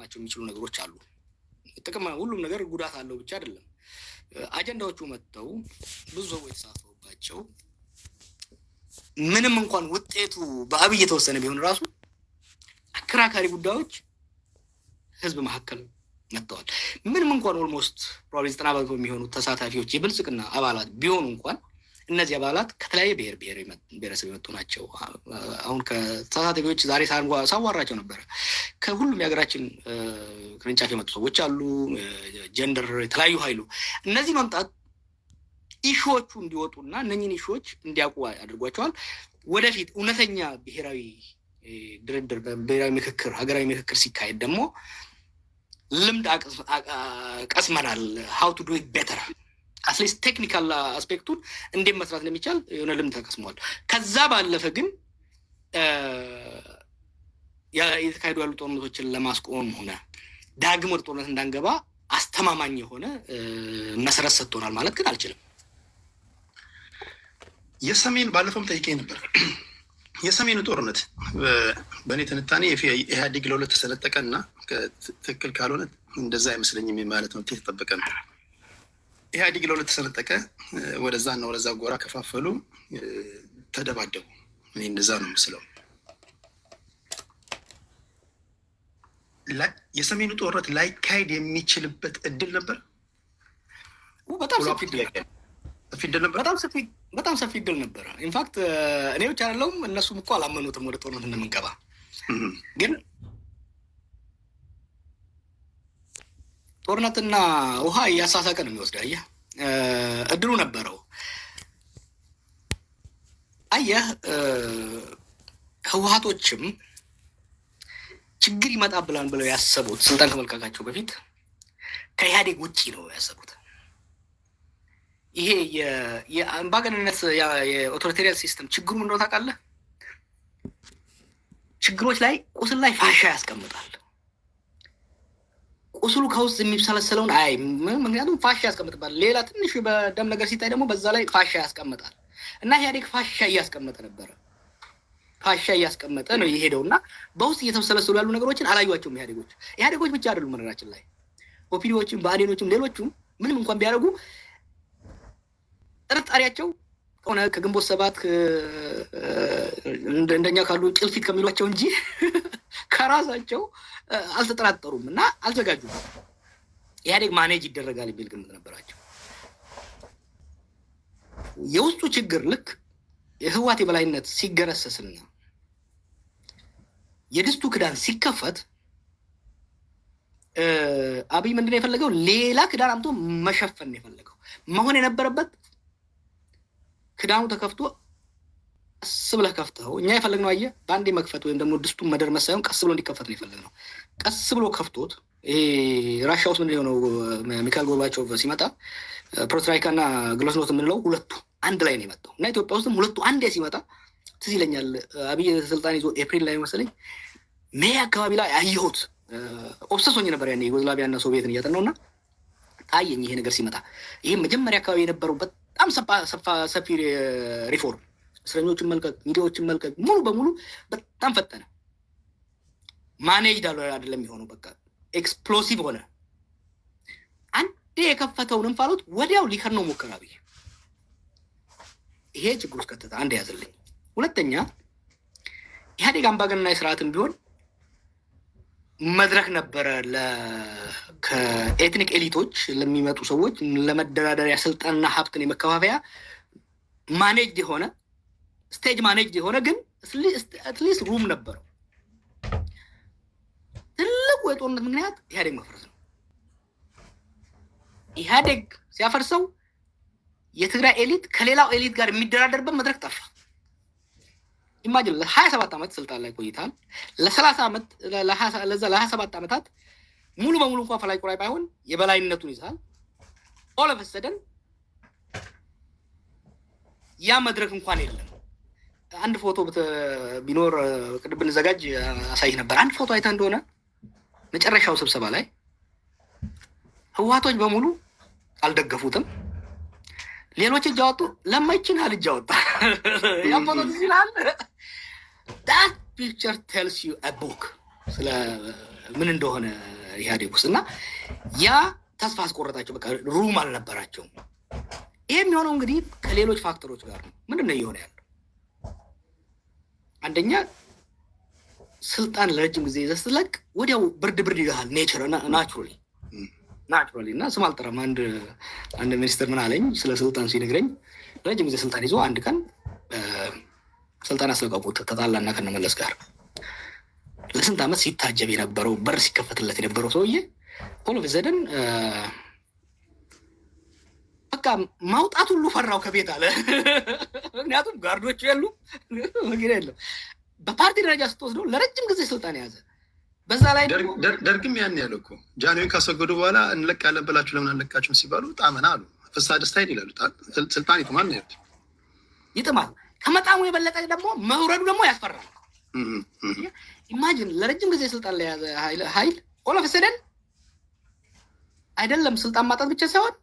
ሊያመጣባቸው የሚችሉ ነገሮች አሉ። ጥቅም ሁሉም ነገር ጉዳት አለው ብቻ አይደለም። አጀንዳዎቹ መጥተው ብዙ ሰዎች ተሳተፉባቸው ምንም እንኳን ውጤቱ በአብይ የተወሰነ ቢሆን ራሱ አከራካሪ ጉዳዮች ህዝብ መካከል መጥተዋል። ምንም እንኳን ኦልሞስት ፕሮባብሊ 90% የሚሆኑ ተሳታፊዎች የብልጽግና አባላት ቢሆኑ እንኳን እነዚህ አባላት ከተለያየ ብሔረሰብ የመጡ ናቸው። አሁን ከተሳታፊዎች ዛሬ ሳዋራቸው ነበረ። ከሁሉም የሀገራችን ቅርንጫፍ የመጡ ሰዎች አሉ። ጀንደር የተለያዩ ኃይሉ እነዚህ መምጣት ኢሹዎቹ እንዲወጡና እነኝን ኢሹዎች እንዲያውቁ አድርጓቸዋል። ወደፊት እውነተኛ ብሔራዊ ድርድር፣ ብሔራዊ ምክክር፣ ሀገራዊ ምክክር ሲካሄድ ደግሞ ልምድ ቀስመናል። ሀው ቱ ዱ ኢት ቤተር አትሊስት ቴክኒካል አስፔክቱን እንዴት መስራት እንደሚቻል የሆነ ልምድ ተቀስመዋል። ከዛ ባለፈ ግን የተካሄዱ ያሉ ጦርነቶችን ለማስቆም ሆነ ዳግም ወደ ጦርነት እንዳንገባ አስተማማኝ የሆነ መሰረት ሰጥቶናል ማለት ግን አልችልም። የሰሜን ባለፈውም ጠይቄ ነበር። የሰሜኑ ጦርነት በእኔ ትንታኔ ኢህአዴግ ለሁለት ተሰነጠቀ እና ትክክል ካልሆነ እንደዛ አይመስለኝም ማለት ነው። የተጠበቀ ነው። ኢህአዴግ ለሁለት ተሰነጠቀ፣ ወደዛ እና ወደዛ ጎራ ከፋፈሉ፣ ተደባደቡ። እኔ እንደዛ ነው የምስለው። የሰሜኑ ጦርነት ላይካሄድ የሚችልበት እድል ነበር። በጣም ሰፊ እድል ነበር። በጣም ሰፊ እድል ነበረ። ኢንፋክት እኔ ብቻ አይደለሁም እነሱም እኮ አላመኑትም ወደ ጦርነት እንደምንገባ። ግን ጦርነትና ውሃ እያሳሳቀ ነው የሚወስደው። አየህ እድሉ ነበረው። አየህ ህወሓቶችም ችግር ይመጣብላል ብለው ያሰቡት ስልጣን ከመልቀቃቸው በፊት ከኢህአዴግ ውጭ ነው ያሰቡት። ይሄ የአምባገነንነት የኦቶሪቴሪያን ሲስተም ችግሩ ምንድነው ታውቃለህ? ችግሮች ላይ ቁስል ላይ ፋሻ ያስቀምጣል። ቁስሉ ከውስጥ የሚብሰለሰለውን አይ ምክንያቱም ፋሻ ያስቀምጥባል። ሌላ ትንሽ በደም ነገር ሲታይ ደግሞ በዛ ላይ ፋሻ ያስቀምጣል። እና ኢህአዴግ ፋሻ እያስቀመጠ ነበረ። ፋሻ እያስቀመጠ ነው የሄደው እና በውስጥ እየተሰለሰሉ ያሉ ነገሮችን አላዩዋቸውም ኢህአዴጎች ብቻ አይደሉም። መረራችን ላይ ኦፒዲዎችም ብአዴኖችም ሌሎቹም ምንም እንኳን ቢያደርጉ ጥርጣሬያቸው ሆነ ከግንቦት ሰባት እንደኛ ካሉ ጭልፊት ከሚሏቸው እንጂ ከራሳቸው አልተጠራጠሩም እና አልዘጋጁም። ኢህአዴግ ማኔጅ ይደረጋል የሚል ግምት ነበራቸው። የውስጡ ችግር ልክ የህወሓት የበላይነት ሲገረሰስና የድስቱ ክዳን ሲከፈት አብይ ምንድነው የፈለገው? ሌላ ክዳን አምጥቶ መሸፈን ነው የፈለገው። መሆን የነበረበት ክዳኑ ተከፍቶ ቀስ ብለህ ከፍተው፣ እኛ የፈለግነው አየህ በአንዴ መክፈት ወይም ደግሞ ድስቱን መደርመስ ሳይሆን ቀስ ብሎ እንዲከፈት ነው የፈለግነው። ቀስ ብሎ ከፍቶት ይሄ ራሽያ ውስጥ ምንድን የሆነው ሚካኤል ጎርባቾቭ ሲመጣ ፕሮትራይካ እና ግሎስኖት የምንለው ሁለቱ አንድ ላይ ነው የመጣው እና ኢትዮጵያ ውስጥም ሁለቱ አንድ ላይ ሲመጣ ትዝ ይለኛል። አብይ ስልጣን ይዞ ኤፕሪል ላይ መሰለኝ ሜይ አካባቢ ላይ አየሁት። ኦብሰስ ሆኜ ነበር ያኔ ዩጎዝላቪያ እና ሶቪየትን እያጠናው እና ታየኝ ይሄ ነገር ሲመጣ። ይሄ መጀመሪያ አካባቢ የነበረው በጣም ሰፊ ሪፎርም፣ እስረኞችን መልቀቅ፣ ሚዲያዎችን መልቀቅ ሙሉ በሙሉ በጣም ፈጠነ። ማኔጅ አይደለም የሆነው፣ በቃ ኤክስፕሎሲቭ ሆነ። አንዴ የከፈተውን እንፋሎት ወዲያው ሊከርነው ሞከረ አብይ። ይሄ ችግር ውስጥ ከተታ አንድ ያዘልኝ። ሁለተኛ ኢህአዴግ አምባገነናዊ ስርዓትም ቢሆን መድረክ ነበረ ከኤትኒክ ኤሊቶች ለሚመጡ ሰዎች ለመደራደሪያ ስልጣንና ሀብትን የመከፋፈያ ማኔጅድ የሆነ ስቴጅ ማኔጅድ የሆነ ግን አትሊስት ሩም ነበረው። ትልቁ የጦርነት ምክንያት ኢህአዴግ መፍረስ ነው። ኢህአዴግ ሲያፈርሰው የትግራይ ኤሊት ከሌላው ኤሊት ጋር የሚደራደርበት መድረክ ጠፋ። ኢማጂን ለ27 ዓመት ስልጣን ላይ ቆይታል። ለ30 ዓመት ለ27 ዓመታት ሙሉ በሙሉ እንኳን ፈላጭ ቆራጭ ባይሆን የበላይነቱን ይዛል። ኦል ኦፍ ሰደን ያ መድረክ እንኳን የለም። አንድ ፎቶ ቢኖር ቅድም ብንዘጋጅ አሳይህ ነበር። አንድ ፎቶ አይተህ እንደሆነ መጨረሻው ስብሰባ ላይ ህወሓቶች በሙሉ አልደገፉትም። ሌሎች እጅ አወጡ። ለማይችን ልጅ አወጣ። ያ ፎቶ ይላል that picture tells you a book ስለ ምን እንደሆነ ኢህአዴግ ውስጥ እና ያ ተስፋ አስቆረጣቸው። በቃ ሩም አልነበራቸውም። ይሄ የሚሆነው እንግዲህ ከሌሎች ፋክተሮች ጋር ነው። ምንድን ነው እየሆነ ያለው? አንደኛ ስልጣን ለረጅም ጊዜ ይዘህ ስትለቅ ወዲያው ብርድ ይልሃል። ናቹራሊ እና ስም አልጠራም። አንድ ሚኒስትር ምን አለኝ ስለ ስልጣን ሲነግረኝ ረጅም ጊዜ ስልጣን ይዞ አንድ ቀን ስልጣን አስለቀቁት፣ ተጣላና ከነመለስ ጋር ለስንት ዓመት ሲታጀብ የነበረው በር ሲከፈትለት የነበረው ሰውዬ ሆሎ ዘደን በቃ ማውጣት ሁሉ ፈራው ከቤት አለ። ምክንያቱም ጋርዶቹ የሉ መኪና የለም። በፓርቲ ደረጃ ስትወስደው ለረጅም ጊዜ ስልጣን የያዘ በዛ ላይ ደርግም ያን ያለ እኮ ጃንሆይን ካስወገዱ በኋላ እንለቃለን ብላችሁ ለምን አንለቃችሁም ሲባሉ ጣመና አሉ። ፍስሐ ደስታዬን ይላሉ። ስልጣን ይጥማል ነው ይጥማል። ከመጣሙ የበለጠ ደግሞ መውረዱ ደግሞ ያስፈራል። ኢማጂን ለረጅም ጊዜ ስልጣን ላይ የያዘ ኃይል ኦል ኦፍ ሰደን አይደለም ስልጣን ማጣት ብቻ ሳይሆን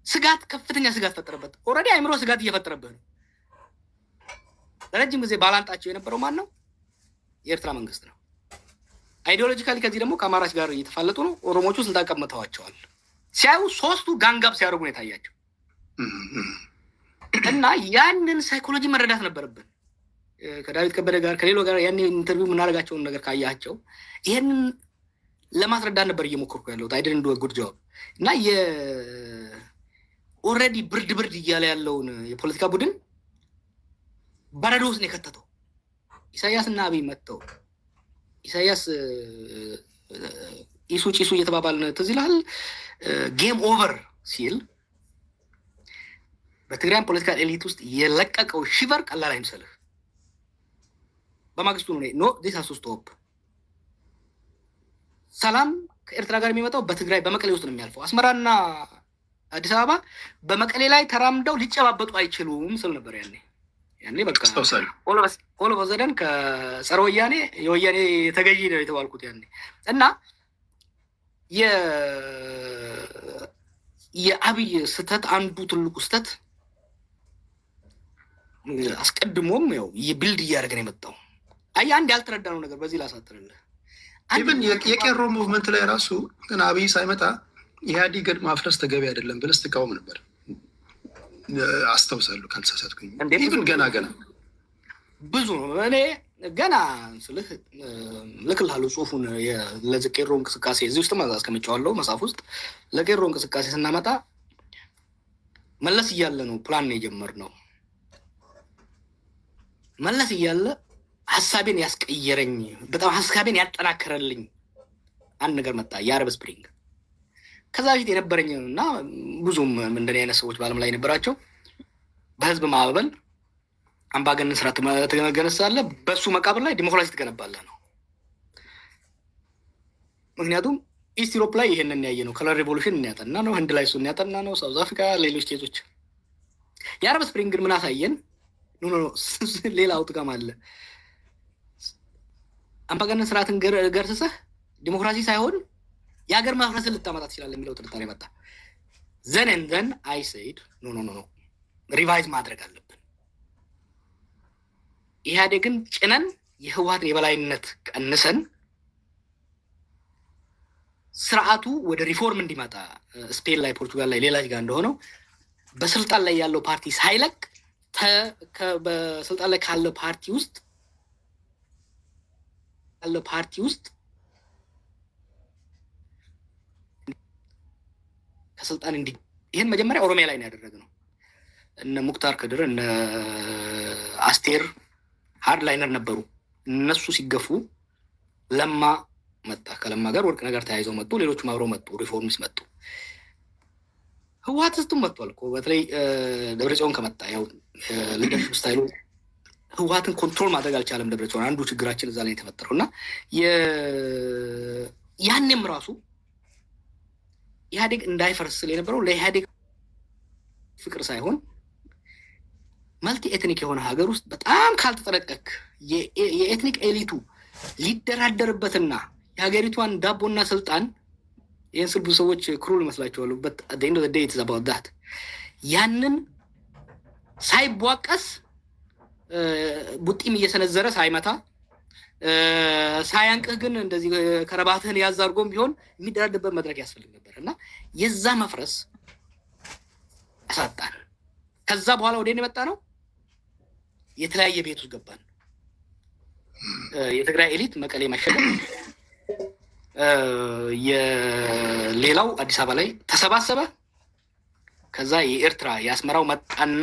ስጋት፣ ከፍተኛ ስጋት ፈጠረበት። ኦልሬዲ አይምሮ ስጋት እየፈጠረበት ነው። ለረጅም ጊዜ ባላንጣቸው የነበረው ማን ነው? የኤርትራ መንግስት ነው። አይዲዮሎጂካሊ ከዚህ ደግሞ ከአማራች ጋር እየተፋለጡ ነው። ኦሮሞቹ ስልጣን ቀምተዋቸዋል። ሲያዩ ሶስቱ ጋንጋብ ሲያደርጉ ነው የታያቸው። እና ያንን ሳይኮሎጂ መረዳት ነበረብን። ከዳዊት ከበደ ጋር ከሌሎ ጋር ያን ኢንተርቪው የምናደርጋቸውን ነገር ካያቸው ይሄንን ለማስረዳት ነበር እየሞከርኩ ያለሁት። አይደን እንደ ጉድ ጆብ እና ኦልሬዲ ብርድ እያለ ያለውን የፖለቲካ ቡድን በረዶ ውስጥ ነው የከተተው። ኢሳያስ እና አብይ መጥተው ኢሳያስ ኢሱ ጭሱ እየተባባልን ትዝ ይልሃል። ጌም ኦቨር ሲል በትግራይ ፖለቲካል ኤሊት ውስጥ የለቀቀው ሽቨር ቀላል አይምሰልህ። በማግስቱ ነው ኖ ዲስ ሃዝ ቱ ስቶፕ። ሰላም ከኤርትራ ጋር የሚመጣው በትግራይ በመቀሌ ውስጥ ነው የሚያልፈው። አስመራና አዲስ አበባ በመቀሌ ላይ ተራምደው ሊጨባበጡ አይችሉም ስል ነበር ያኔ በቃ ኦሎ በዘደን ከጸረ ወያኔ የወያኔ ተገዢ ነው የተባልኩት ያኔ። እና የአብይ ስህተት አንዱ ትልቁ ስህተት አስቀድሞም ያው የቢልድ እያደረገን የመጣው አንድ ያልተረዳነው ነገር በዚህ ላሳጥርልህ። ኢቨን የቄሮ ሙቭመንት ላይ ራሱ ግን አብይ ሳይመጣ ኢህአዴግ ማፍረስ ተገቢ አይደለም ብለህ ስትቃወም ነበር። አስታውሳለሁ ካልተሳሳትኩኝ። ኢቨን ገና ብዙ ነው። እኔ ገና ስልህ ልክልሃለሁ ጽሁፉን ለቄሮ እንቅስቃሴ እዚህ ውስጥ አስቀምጬዋለሁ መጽሐፍ ውስጥ። ለቄሮ እንቅስቃሴ ስናመጣ መለስ እያለ ነው ፕላን ነው የጀመርነው። መለስ እያለ ሀሳቤን ያስቀየረኝ በጣም ሀሳቤን ያጠናከረልኝ አንድ ነገር መጣ፣ የአረብ ስፕሪንግ። ከዛ በፊት የነበረኝ እና ብዙም እንደኔ አይነት ሰዎች በዓለም ላይ የነበራቸው በህዝብ ማዕበል አምባገነን ስርዓት ትገነሳለህ፣ በሱ መቃብር ላይ ዲሞክራሲ ትገነባለህ ነው። ምክንያቱም ኢስት ዩሮፕ ላይ ይሄንን ያየ ነው። ከለር ሬቮሉሽን እናያጠና ነው፣ ህንድ ላይ እሱ እናያጠና ነው፣ ሳውዝ አፍሪካ፣ ሌሎች ኬዞች። የአረብ ስፕሪንግ ግን ምን አሳየን? ሌላ አውትጋም አለ። አምባገነን ስርዓትን ገርስሰህ ዲሞክራሲ ሳይሆን የሀገር ማፍረስን ልታመጣ ትችላለህ የሚለው ጥርጣሬ መጣ። ዘን አይ ሰይድ ኖ ሪቫይዝ ማድረግ አለብን። ኢህአዴግን ጭነን የህወሓትን የበላይነት ቀንሰን ስርዓቱ ወደ ሪፎርም እንዲመጣ ስፔን ላይ፣ ፖርቱጋል ላይ፣ ሌላ ጋር እንደሆነው በስልጣን ላይ ያለው ፓርቲ ሳይለቅ በስልጣን ላይ ካለው ፓርቲ ውስጥ ከስልጣን ይህን መጀመሪያ ኦሮሚያ ላይ ነው ያደረግነው። እነ ሙክታር ከድር እነ አስቴር ሃርድ ላይነር ነበሩ። እነሱ ሲገፉ ለማ መጣ። ከለማ ጋር ወርቅ ነገር ተያይዘው መጡ። ሌሎቹም አብረው መጡ። ሪፎርምስ መጡ። ህወሓት ውስጥም መጥቷል እኮ በተለይ ደብረጽዮን ከመጣ ያው ሊደርሽፕ ስታይሉ ህወሓትን ኮንትሮል ማድረግ አልቻለም ደብረጽዮን። አንዱ ችግራችን እዛ ላይ የተፈጠረው እና ያኔም ራሱ ኢህአዴግ እንዳይፈርስ የነበረው ለኢህአዴግ ፍቅር ሳይሆን መልቲ ኤትኒክ የሆነ ሀገር ውስጥ በጣም ካልተጠነቀቅ የኤትኒክ ኤሊቱ ሊደራደርበትና የሀገሪቷን ዳቦና ስልጣን ይህን ስል ብዙ ሰዎች ክሩል ይመስላቸዋሉ። ኤንድ ኦፍ ዘ ዴይ ኢትስ አባውት ዳት ያንን ሳይቧቀስ ቡጢም እየሰነዘረ ሳይመታ ሳያንቅህ ግን እንደዚህ ከረባትህን ያዝ አድርጎም ቢሆን የሚደራደበት መድረክ ያስፈልግ ነበር እና የዛ መፍረስ አሳጣን። ከዛ በኋላ ወደ የመጣ ነው የተለያየ ቤት ውስጥ ገባን። የትግራይ ኤሊት መቀሌ ማሸነፍ፣ የሌላው አዲስ አበባ ላይ ተሰባሰበ። ከዛ የኤርትራ የአስመራው መጣና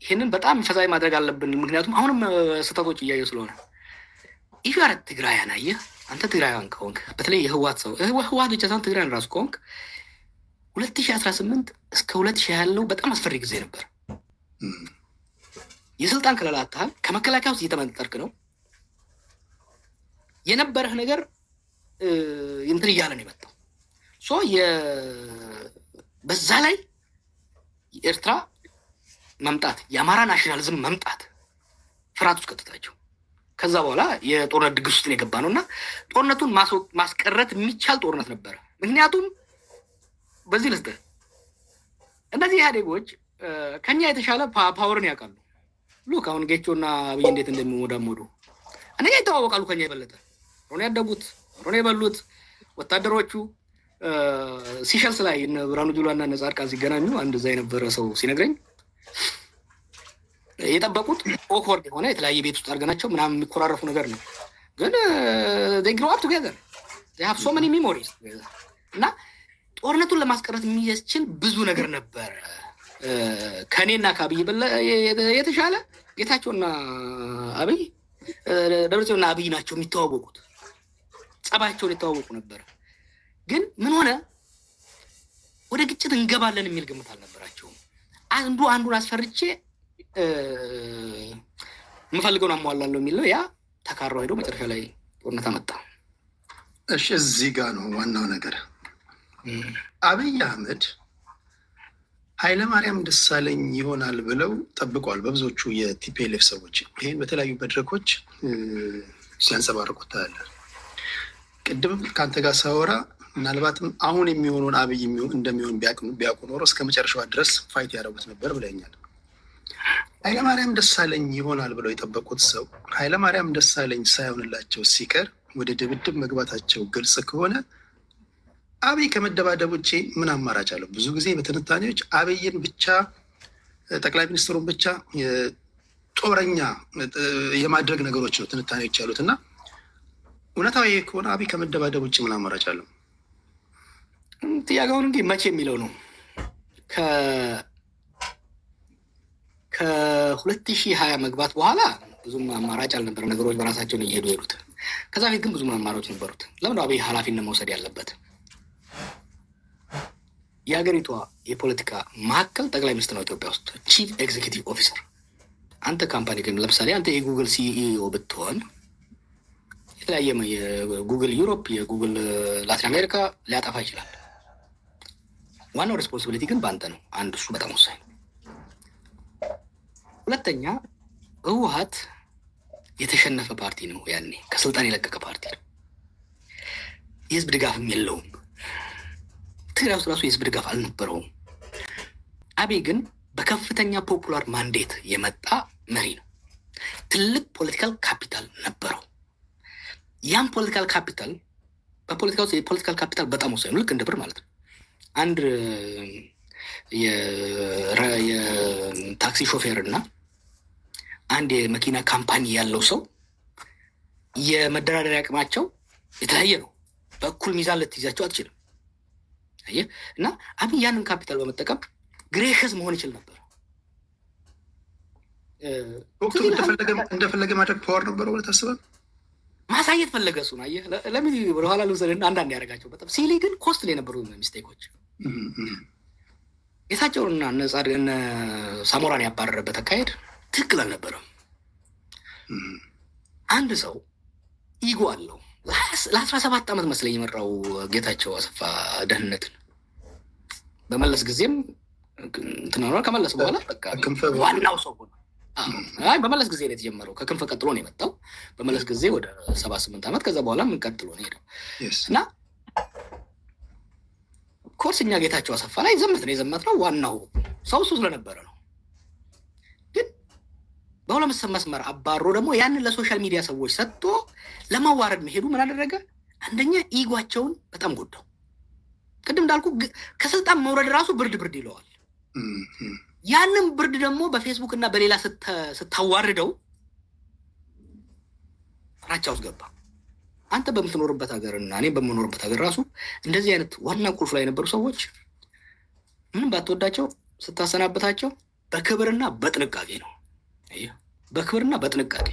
ይህንን በጣም ፈዛይ ማድረግ አለብን። ምክንያቱም አሁንም ስህተቶች እያየ ስለሆነ ኢፋር ትግራያን አየህ አንተ ትግራያን ከሆንክ በተለይ የህዋት ሰው ህዋት ብቻ ሳይሆን ትግራያን ራሱ ከሆንክ 2018 እስከ 2020 ያለው በጣም አስፈሪ ጊዜ ነበር። የስልጣን ከለላ አጥተሃል። ከመከላከያ ውስጥ እየተመጠርክ ነው የነበረህ ነገር እንትን እያለ ነው የመጣው። በዛ ላይ የኤርትራ መምጣት የአማራ ናሽናሊዝም መምጣት ፍርሃት ውስጥ ከተታቸው። ከዛ በኋላ የጦርነት ድግስ ውስጥ የገባ ነው እና ጦርነቱን ማስቀረት የሚቻል ጦርነት ነበረ። ምክንያቱም በዚህ ልስጥህ እነዚህ ኢህአዴጎች ከኛ የተሻለ ፓወርን ያውቃሉ። ሉክ አሁን ጌቾ እና አብይ እንዴት እንደሚሞዳሞዱ እነኛ ይተዋወቃሉ ከኛ የበለጠ ሮኔ ያደጉት ሮኔ የበሉት ወታደሮቹ ሲሸልስ ላይ እነ ብርሃኑ ጁላ እና ጻድቃን ሲገናኙ አንድ እዛ የነበረ ሰው ሲነግረኝ የጠበቁት ኦክወርድ የሆነ የተለያየ ቤት ውስጥ አድርገናቸው ምናምን የሚኮራረፉ ነገር ነው። ግን they grow up together they have so many memories እና ጦርነቱን ለማስቀረት የሚያስችል ብዙ ነገር ነበረ። ከኔና ከአብይ የተሻለ ጌታቸውና አብይ ደብረጽዮንና አብይ ናቸው የሚተዋወቁት። ጸባቸውን የተዋወቁ ነበር። ግን ምን ሆነ ወደ ግጭት እንገባለን የሚል ግምት አልነበራቸውም። አንዱን አስፈርቼ የምፈልገውን አሟላለሁ የሚለው ያ ተካረው ሄዶ መጨረሻ ላይ ጦርነት አመጣ። እሺ እዚህ ጋር ነው ዋናው ነገር። አብይ አህመድ ኃይለማርያም ደሳለኝ ይሆናል ብለው ጠብቀዋል በብዙዎቹ የቲፒኤልኤፍ ሰዎች። ይህን በተለያዩ መድረኮች ሲያንጸባርቁት ታያለህ። ቅድም ከአንተ ጋር ሳወራ ምናልባትም አሁን የሚሆነውን አብይ እንደሚሆን ቢያውቁ ኖሮ እስከ መጨረሻዋ ድረስ ፋይት ያደረጉት ነበር ብለኛል። ኃይለማርያም ደሳለኝ ይሆናል ብለው የጠበቁት ሰው ኃይለማርያም ደሳለኝ ሳይሆንላቸው ሲቀር ወደ ድብድብ መግባታቸው ግልጽ ከሆነ አብይ ከመደባደብ ውጭ ምን አማራጭ አለው? ብዙ ጊዜ በትንታኔዎች አብይን ብቻ ጠቅላይ ሚኒስትሩን ብቻ ጦረኛ የማድረግ ነገሮች ነው ትንታኔዎች ያሉት እና እውነታው ይሄ ከሆነ አብይ ከመደባደብ ውጭ ምን አማራጭ አለው? ጥያቄውን እንግዲህ መቼ የሚለው ነው። ከ2020 መግባት በኋላ ብዙም አማራጭ አልነበረም። ነገሮች በራሳቸውን እየሄዱ ሄዱት። ከዛ በፊት ግን ብዙ አማራጮች ነበሩት። ለምን አብይ ኃላፊነት መውሰድ ያለበት? የሀገሪቷ የፖለቲካ ማዕከል ጠቅላይ ሚኒስትር ነው ኢትዮጵያ ውስጥ ቺፍ ኤግዜኪቲቭ ኦፊሰር። አንተ ካምፓኒ ግን ለምሳሌ አንተ የጉግል ሲኢኦ ብትሆን የተለያየ የጉግል ዩሮፕ የጉግል ላቲን አሜሪካ ሊያጠፋ ይችላል። ዋናው ሬስፖንሲቢሊቲ ግን በአንተ ነው። አንድ እሱ በጣም ወሳኝ ነው። ሁለተኛ ህወሓት የተሸነፈ ፓርቲ ነው። ያኔ ከስልጣን የለቀቀ ፓርቲ ነው። የህዝብ ድጋፍም የለውም። ትግራይ ውስጥ ራሱ የህዝብ ድጋፍ አልነበረውም። አብይ ግን በከፍተኛ ፖፑላር ማንዴት የመጣ መሪ ነው። ትልቅ ፖለቲካል ካፒታል ነበረው። ያም ፖለቲካል ካፒታል በፖለቲካ ውስጥ የፖለቲካል ካፒታል በጣም ወሳኝ ነው። ልክ እንደ ብር ማለት ነው። አንድ የታክሲ ሾፌር እና አንድ የመኪና ካምፓኒ ያለው ሰው የመደራደሪያ አቅማቸው የተለያየ ነው። በእኩል ሚዛን ልትይዛቸው አትችልም። አየህ። እና አብይ ያንን ካፒታል በመጠቀም ግሬሽስ መሆን ይችል ነበር። ወቅቱ እንደፈለገ ማድረግ ፓወር ነበረው ብለህ ታስባለህ? ማሳየት ፈለገ እሱ ነው። አየህ። ለምን ወደኋላ ልውሰድና አንዳንድ ያደረጋቸው በጣም ሲሊ ግን ኮስትሊ የነበሩ ሚስቴኮች ጌታቸውንና እነ ሳሞራን ያባረረበት አካሄድ ትክክል አልነበረም። አንድ ሰው ኢጎ አለው። ለ17 ዓመት መስለኝ የመራው ጌታቸው አሰፋ ደህንነትን በመለስ ጊዜም እንትናኖር ከመለስ በኋላ በቃ ዋናው ሰው ሆነ። አይ በመለስ ጊዜ ነው የተጀመረው። ከክንፈ ቀጥሎ ነው የመጣው። በመለስ ጊዜ ወደ 78 ዓመት ከዛ በኋላ ምን ቀጥሎ ነው ሄደው እና ኮርስ እኛ ጌታቸው አሰፋ ላይ የዘመትነው ዋናው ሰው እሱ ስለነበረ ነው። ግን በሁለት መስመር አባሮ ደግሞ ያንን ለሶሻል ሚዲያ ሰዎች ሰጥቶ ለማዋረድ መሄዱ ምን አደረገ? አንደኛ ኢጓቸውን በጣም ጎዳው። ቅድም እንዳልኩ ከስልጣን መውረድ ራሱ ብርድ ይለዋል። ያንን ብርድ ደግሞ በፌስቡክ እና በሌላ ስታዋርደው ፍራቻ ውስጥ ገባ። አንተ በምትኖርበት ሀገር እና እኔ በምኖርበት ሀገር ራሱ እንደዚህ አይነት ዋና ቁልፍ ላይ የነበሩ ሰዎች ምንም ባትወዳቸው ስታሰናበታቸው በክብርና በጥንቃቄ ነው። በክብርና በጥንቃቄ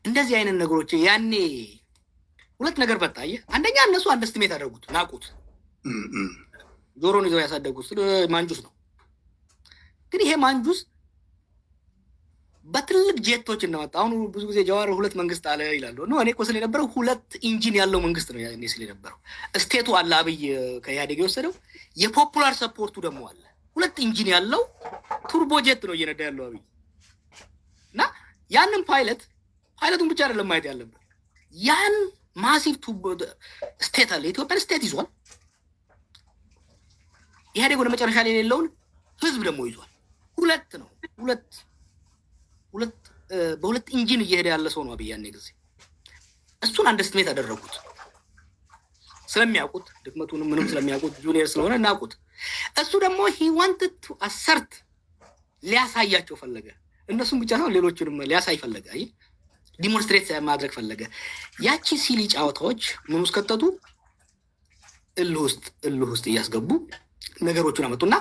እንደዚህ አይነት ነገሮች ያኔ ሁለት ነገር በታየ። አንደኛ እነሱ አንደስትሜት ያደረጉት ናቁት። ጆሮን ይዘው ያሳደጉት ማንጁስ ነው። ግን ይሄ ማንጁስ በትልቅ ጄቶች እንደመጣ አሁን ብዙ ጊዜ ጀዋር ሁለት መንግስት አለ ይላሉ። ነው እኔ እኮ ስለ የነበረው ሁለት ኢንጂን ያለው መንግስት ነው ያኔ ስለ የነበረው። ስቴቱ አለ አብይ ከኢህአዴግ የወሰደው፣ የፖፑላር ሰፖርቱ ደግሞ አለ። ሁለት ኢንጂን ያለው ቱርቦ ጄት ነው እየነዳ ያለው አብይ እና ያንን ፓይለቱን ብቻ አይደለም ማየት ያለበት፣ ያን ማሲቭ ቱርቦ ስቴት አለ። ኢትዮጵያን ስቴት ይዟል። ኢህአዴግ ወደ መጨረሻ ላይ የሌለውን ህዝብ ደግሞ ይዟል። ሁለት ነው በሁለት ኢንጂን እየሄደ ያለ ሰው ነው አብይ ያኔ ጊዜ። እሱን አንደስትሜት አደረጉት ስለሚያውቁት፣ ድክመቱንም ምንም ስለሚያውቁት፣ ጁኒየር ስለሆነ እናውቁት። እሱ ደግሞ he wanted to assert ሊያሳያቸው ፈለገ። እነሱም ብቻ ሳይሆን ሌሎችንም ሊያሳይ ፈለገ። አይ ዲሞንስትሬት ማድረግ ፈለገ። ያቺ ሲሊ ጫወታዎች ምን ውስጥ ከተቱ? እልህ ውስጥ እያስገቡ ነገሮቹን አመጡና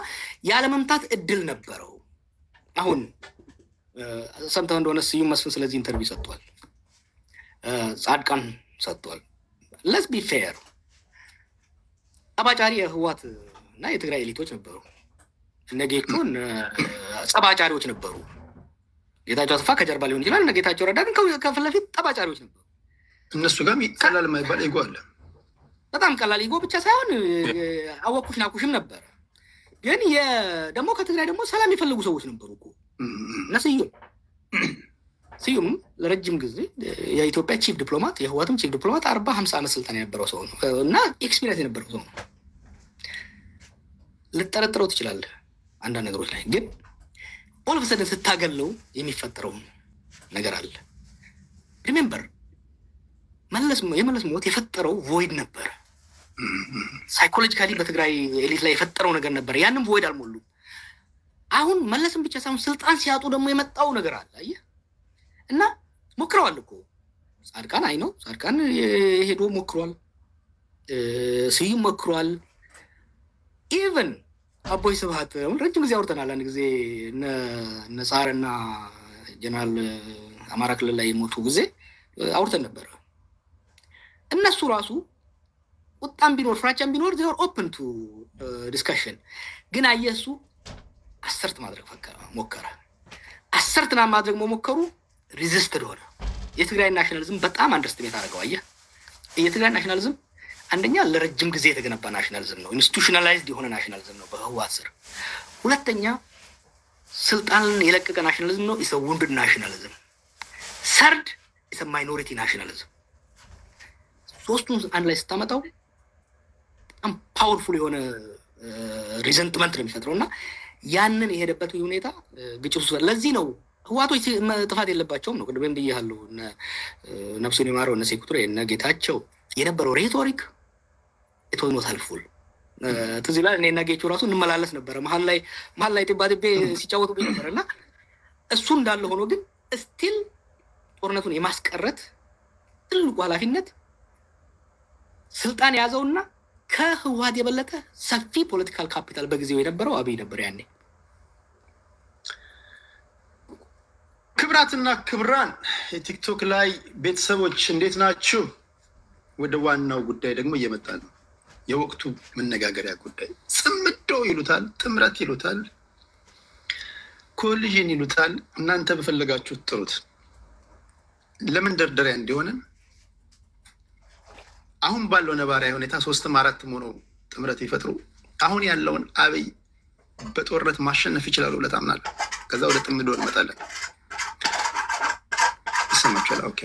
ያለመምታት እድል ነበረው። አሁን ሰምተው እንደሆነ ስዩም መስፍን ስለዚህ ኢንተርቪው ሰጥቷል። ጻድቃን ሰጥቷል። let's be fair አባጫሪ የህዋት እና የትግራይ ኤሊቶች ነበሩ። እነጌቹን ጸባጫሪዎች ነበሩ። ጌታቸው አሰፋ ከጀርባ ሊሆን ይችላል። እነ ጌታቸው ረዳ ግን ከፊት ለፊት ጠባጫሪዎች ነበሩ። እነሱ ጋር ቀላል የማይባል ኢጎ አለ። በጣም ቀላል ኢጎ ብቻ ሳይሆን አወኩሽ ናኩሽም ነበረ። ግን ደግሞ ከትግራይ ደግሞ ሰላም የፈለጉ ሰዎች ነበሩ እኮ እና ስዩም ለረጅም ጊዜ የኢትዮጵያ ቺፍ ዲፕሎማት፣ የህዋትም ቺፍ ዲፕሎማት 40-50 ዓመት ስልጣን የነበረው ሰው ነው እና ኤክስፒሪየንስ የነበረው ሰው ነው። ልጠረጥረው ትችላለህ አንዳንድ ነገሮች ላይ፣ ግን ኦል ኦፍ ሰደን ስታገለው የሚፈጠረው ነገር አለ። ሪሜምበር የመለስ ሞት የፈጠረው ቮይድ ነበር። ሳይኮሎጂካሊ በትግራይ ኤሊት ላይ የፈጠረው ነገር ነበር። ያንም ቮይድ አልሞሉም። አሁን መለስም ብቻ ሳይሆን ስልጣን ሲያጡ ደግሞ የመጣው ነገር አለ። አየህ እና ሞክረዋል እኮ ጻድቃን ነው ጻድቃን ሄዶ ሞክሯል። ስዩም ሞክሯል። ኢቨን አቦይ ስብሃት ረጅም ጊዜ አውርተናል። አንድ ጊዜ እነ ጻርና ጀነራል አማራ ክልል ላይ የሞቱ ጊዜ አውርተን ነበረ። እነሱ ራሱ ቁጣም ቢኖር ፍራቻም ቢኖር ዜር ኦፕን ቱ ዲስከሽን። ግን አየሱ አሰርት ማድረግ ሞከረ። አሰርትና ማድረግ መሞከሩ ሪዚስትድ ሆነ። የትግራይ ናሽናሊዝም በጣም አንደርስቲሜት አደረገው። አየህ የትግራይ ናሽናሊዝም አንደኛ ለረጅም ጊዜ የተገነባ ናሽናሊዝም ነው። ኢንስቲቱሽናላይዝድ የሆነ ናሽናሊዝም ነው በህወሓት ስር። ሁለተኛ ስልጣንን የለቀቀ ናሽናሊዝም ነው። ኢስ ውንድድ ናሽናሊዝም። ሰርድ ኢስ ማይኖሪቲ ናሽናሊዝም። ሶስቱን አንድ ላይ ስታመጣው በጣም ፓወርፉል የሆነ ሪዘንትመንት ነው የሚፈጥረው እና ያንን የሄደበት ሁኔታ ግጭት ውስጥ ለዚህ ነው ህወሓቶች ጥፋት የለባቸውም ነው። ቅድም ብያለሁ። ነፍሱን የማረው እነ ሴኩቱሬ እነ ጌታቸው የነበረው ሬቶሪክ ኢትኖ ታልፉል ትዝ ይላል። እኔና ጌቹ ራሱ እንመላለስ ነበረ መሀል ላይ ጤባጤቤ ሲጫወቱብኝ ነበር እና እሱ እንዳለ ሆኖ ግን ስቲል ጦርነቱን የማስቀረት ትልቁ ኃላፊነት ስልጣን የያዘውና ከህወሓት የበለጠ ሰፊ ፖለቲካል ካፒታል በጊዜው የነበረው አብይ ነበር ያኔ። ክብራትና ክብራን የቲክቶክ ላይ ቤተሰቦች እንዴት ናችሁ? ወደ ዋናው ጉዳይ ደግሞ እየመጣ ነው። የወቅቱ መነጋገሪያ ጉዳይ ጽምዶ ይሉታል፣ ጥምረት ይሉታል፣ ኮሊዥን ይሉታል። እናንተ በፈለጋችሁት ጥሩት። ለመንደርደሪያ እንዲሆነን አሁን ባለው ነባራዊ ሁኔታ 3ም 4ም ሆኖ ጥምረት ይፈጥሩ አሁን ያለውን አብይ በጦርነት ማሸነፍ ይችላሉ ብለህ ታምናለህ? ከዛ ወደ ጥምዶ እንመጣለን። ይሰማችኋል? ኦኬ።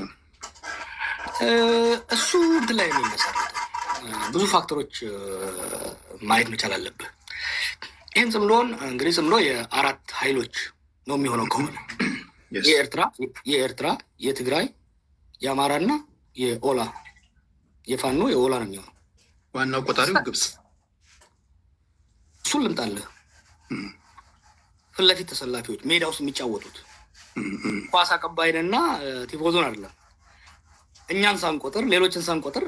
እሱ እንትን ላይ ነው የሚመሰረተው። ብዙ ፋክተሮች ማየት መቻል አለብህ። ይህን ጽምዶን እንግዲህ ጽምዶ የ4 ኃይሎች ነው የሚሆነው ከሆነ የኤርትራ የትግራይ የአማራና የኦላ የፋኖ የኦላ ነው የሚሆነው። ዋናው ቆጣሪው ግብጽ። እሱን ልምጣልህ። ፊት ለፊት ተሰላፊዎች ሜዳ ውስጥ የሚጫወቱት ኳስ አቀባይንና ቲፎዞን አይደለም። እኛን ሳንቆጥር ሌሎችን ሳንቆጥር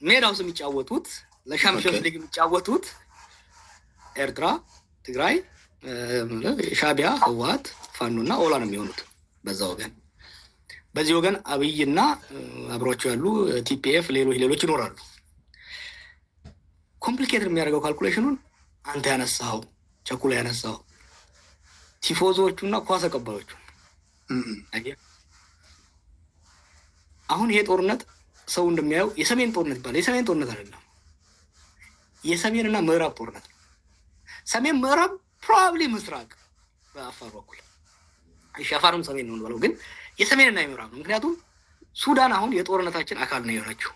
ሜዳ ውስጥ የሚጫወቱት ለሻምፒዮንስ ሊግ የሚጫወቱት ኤርትራ፣ ትግራይ፣ ሻቢያ፣ ህወሓት፣ ፋኖና ኦላ ነው የሚሆኑት በዛ ወገን። በዚህ ወገን አብይና አብሯቸው ያሉ ቲፒኤፍ ሌሎች ይኖራሉ። ኮምፕሊኬትድ የሚያደርገው ካልኩሌሽኑን አንተ ያነሳኸው ቸኩላ ያነሳኸው ቲፎዞዎቹና ኳስ አቀባዮቹ። አሁን ይሄ ጦርነት ሰው እንደሚያየው የሰሜን ጦርነት ይባላል። የሰሜን ጦርነት አይደለም፣ የሰሜንና ምዕራብ ጦርነት ነው። ሰሜን ምዕራብ ፕሮባብሊ ምስራቅ በአፋር በኩል አፋርም ሰሜን ነው ብለው፣ ግን የሰሜንና የምዕራብ ነው። ምክንያቱም ሱዳን አሁን የጦርነታችን አካል ነው የሆነችው።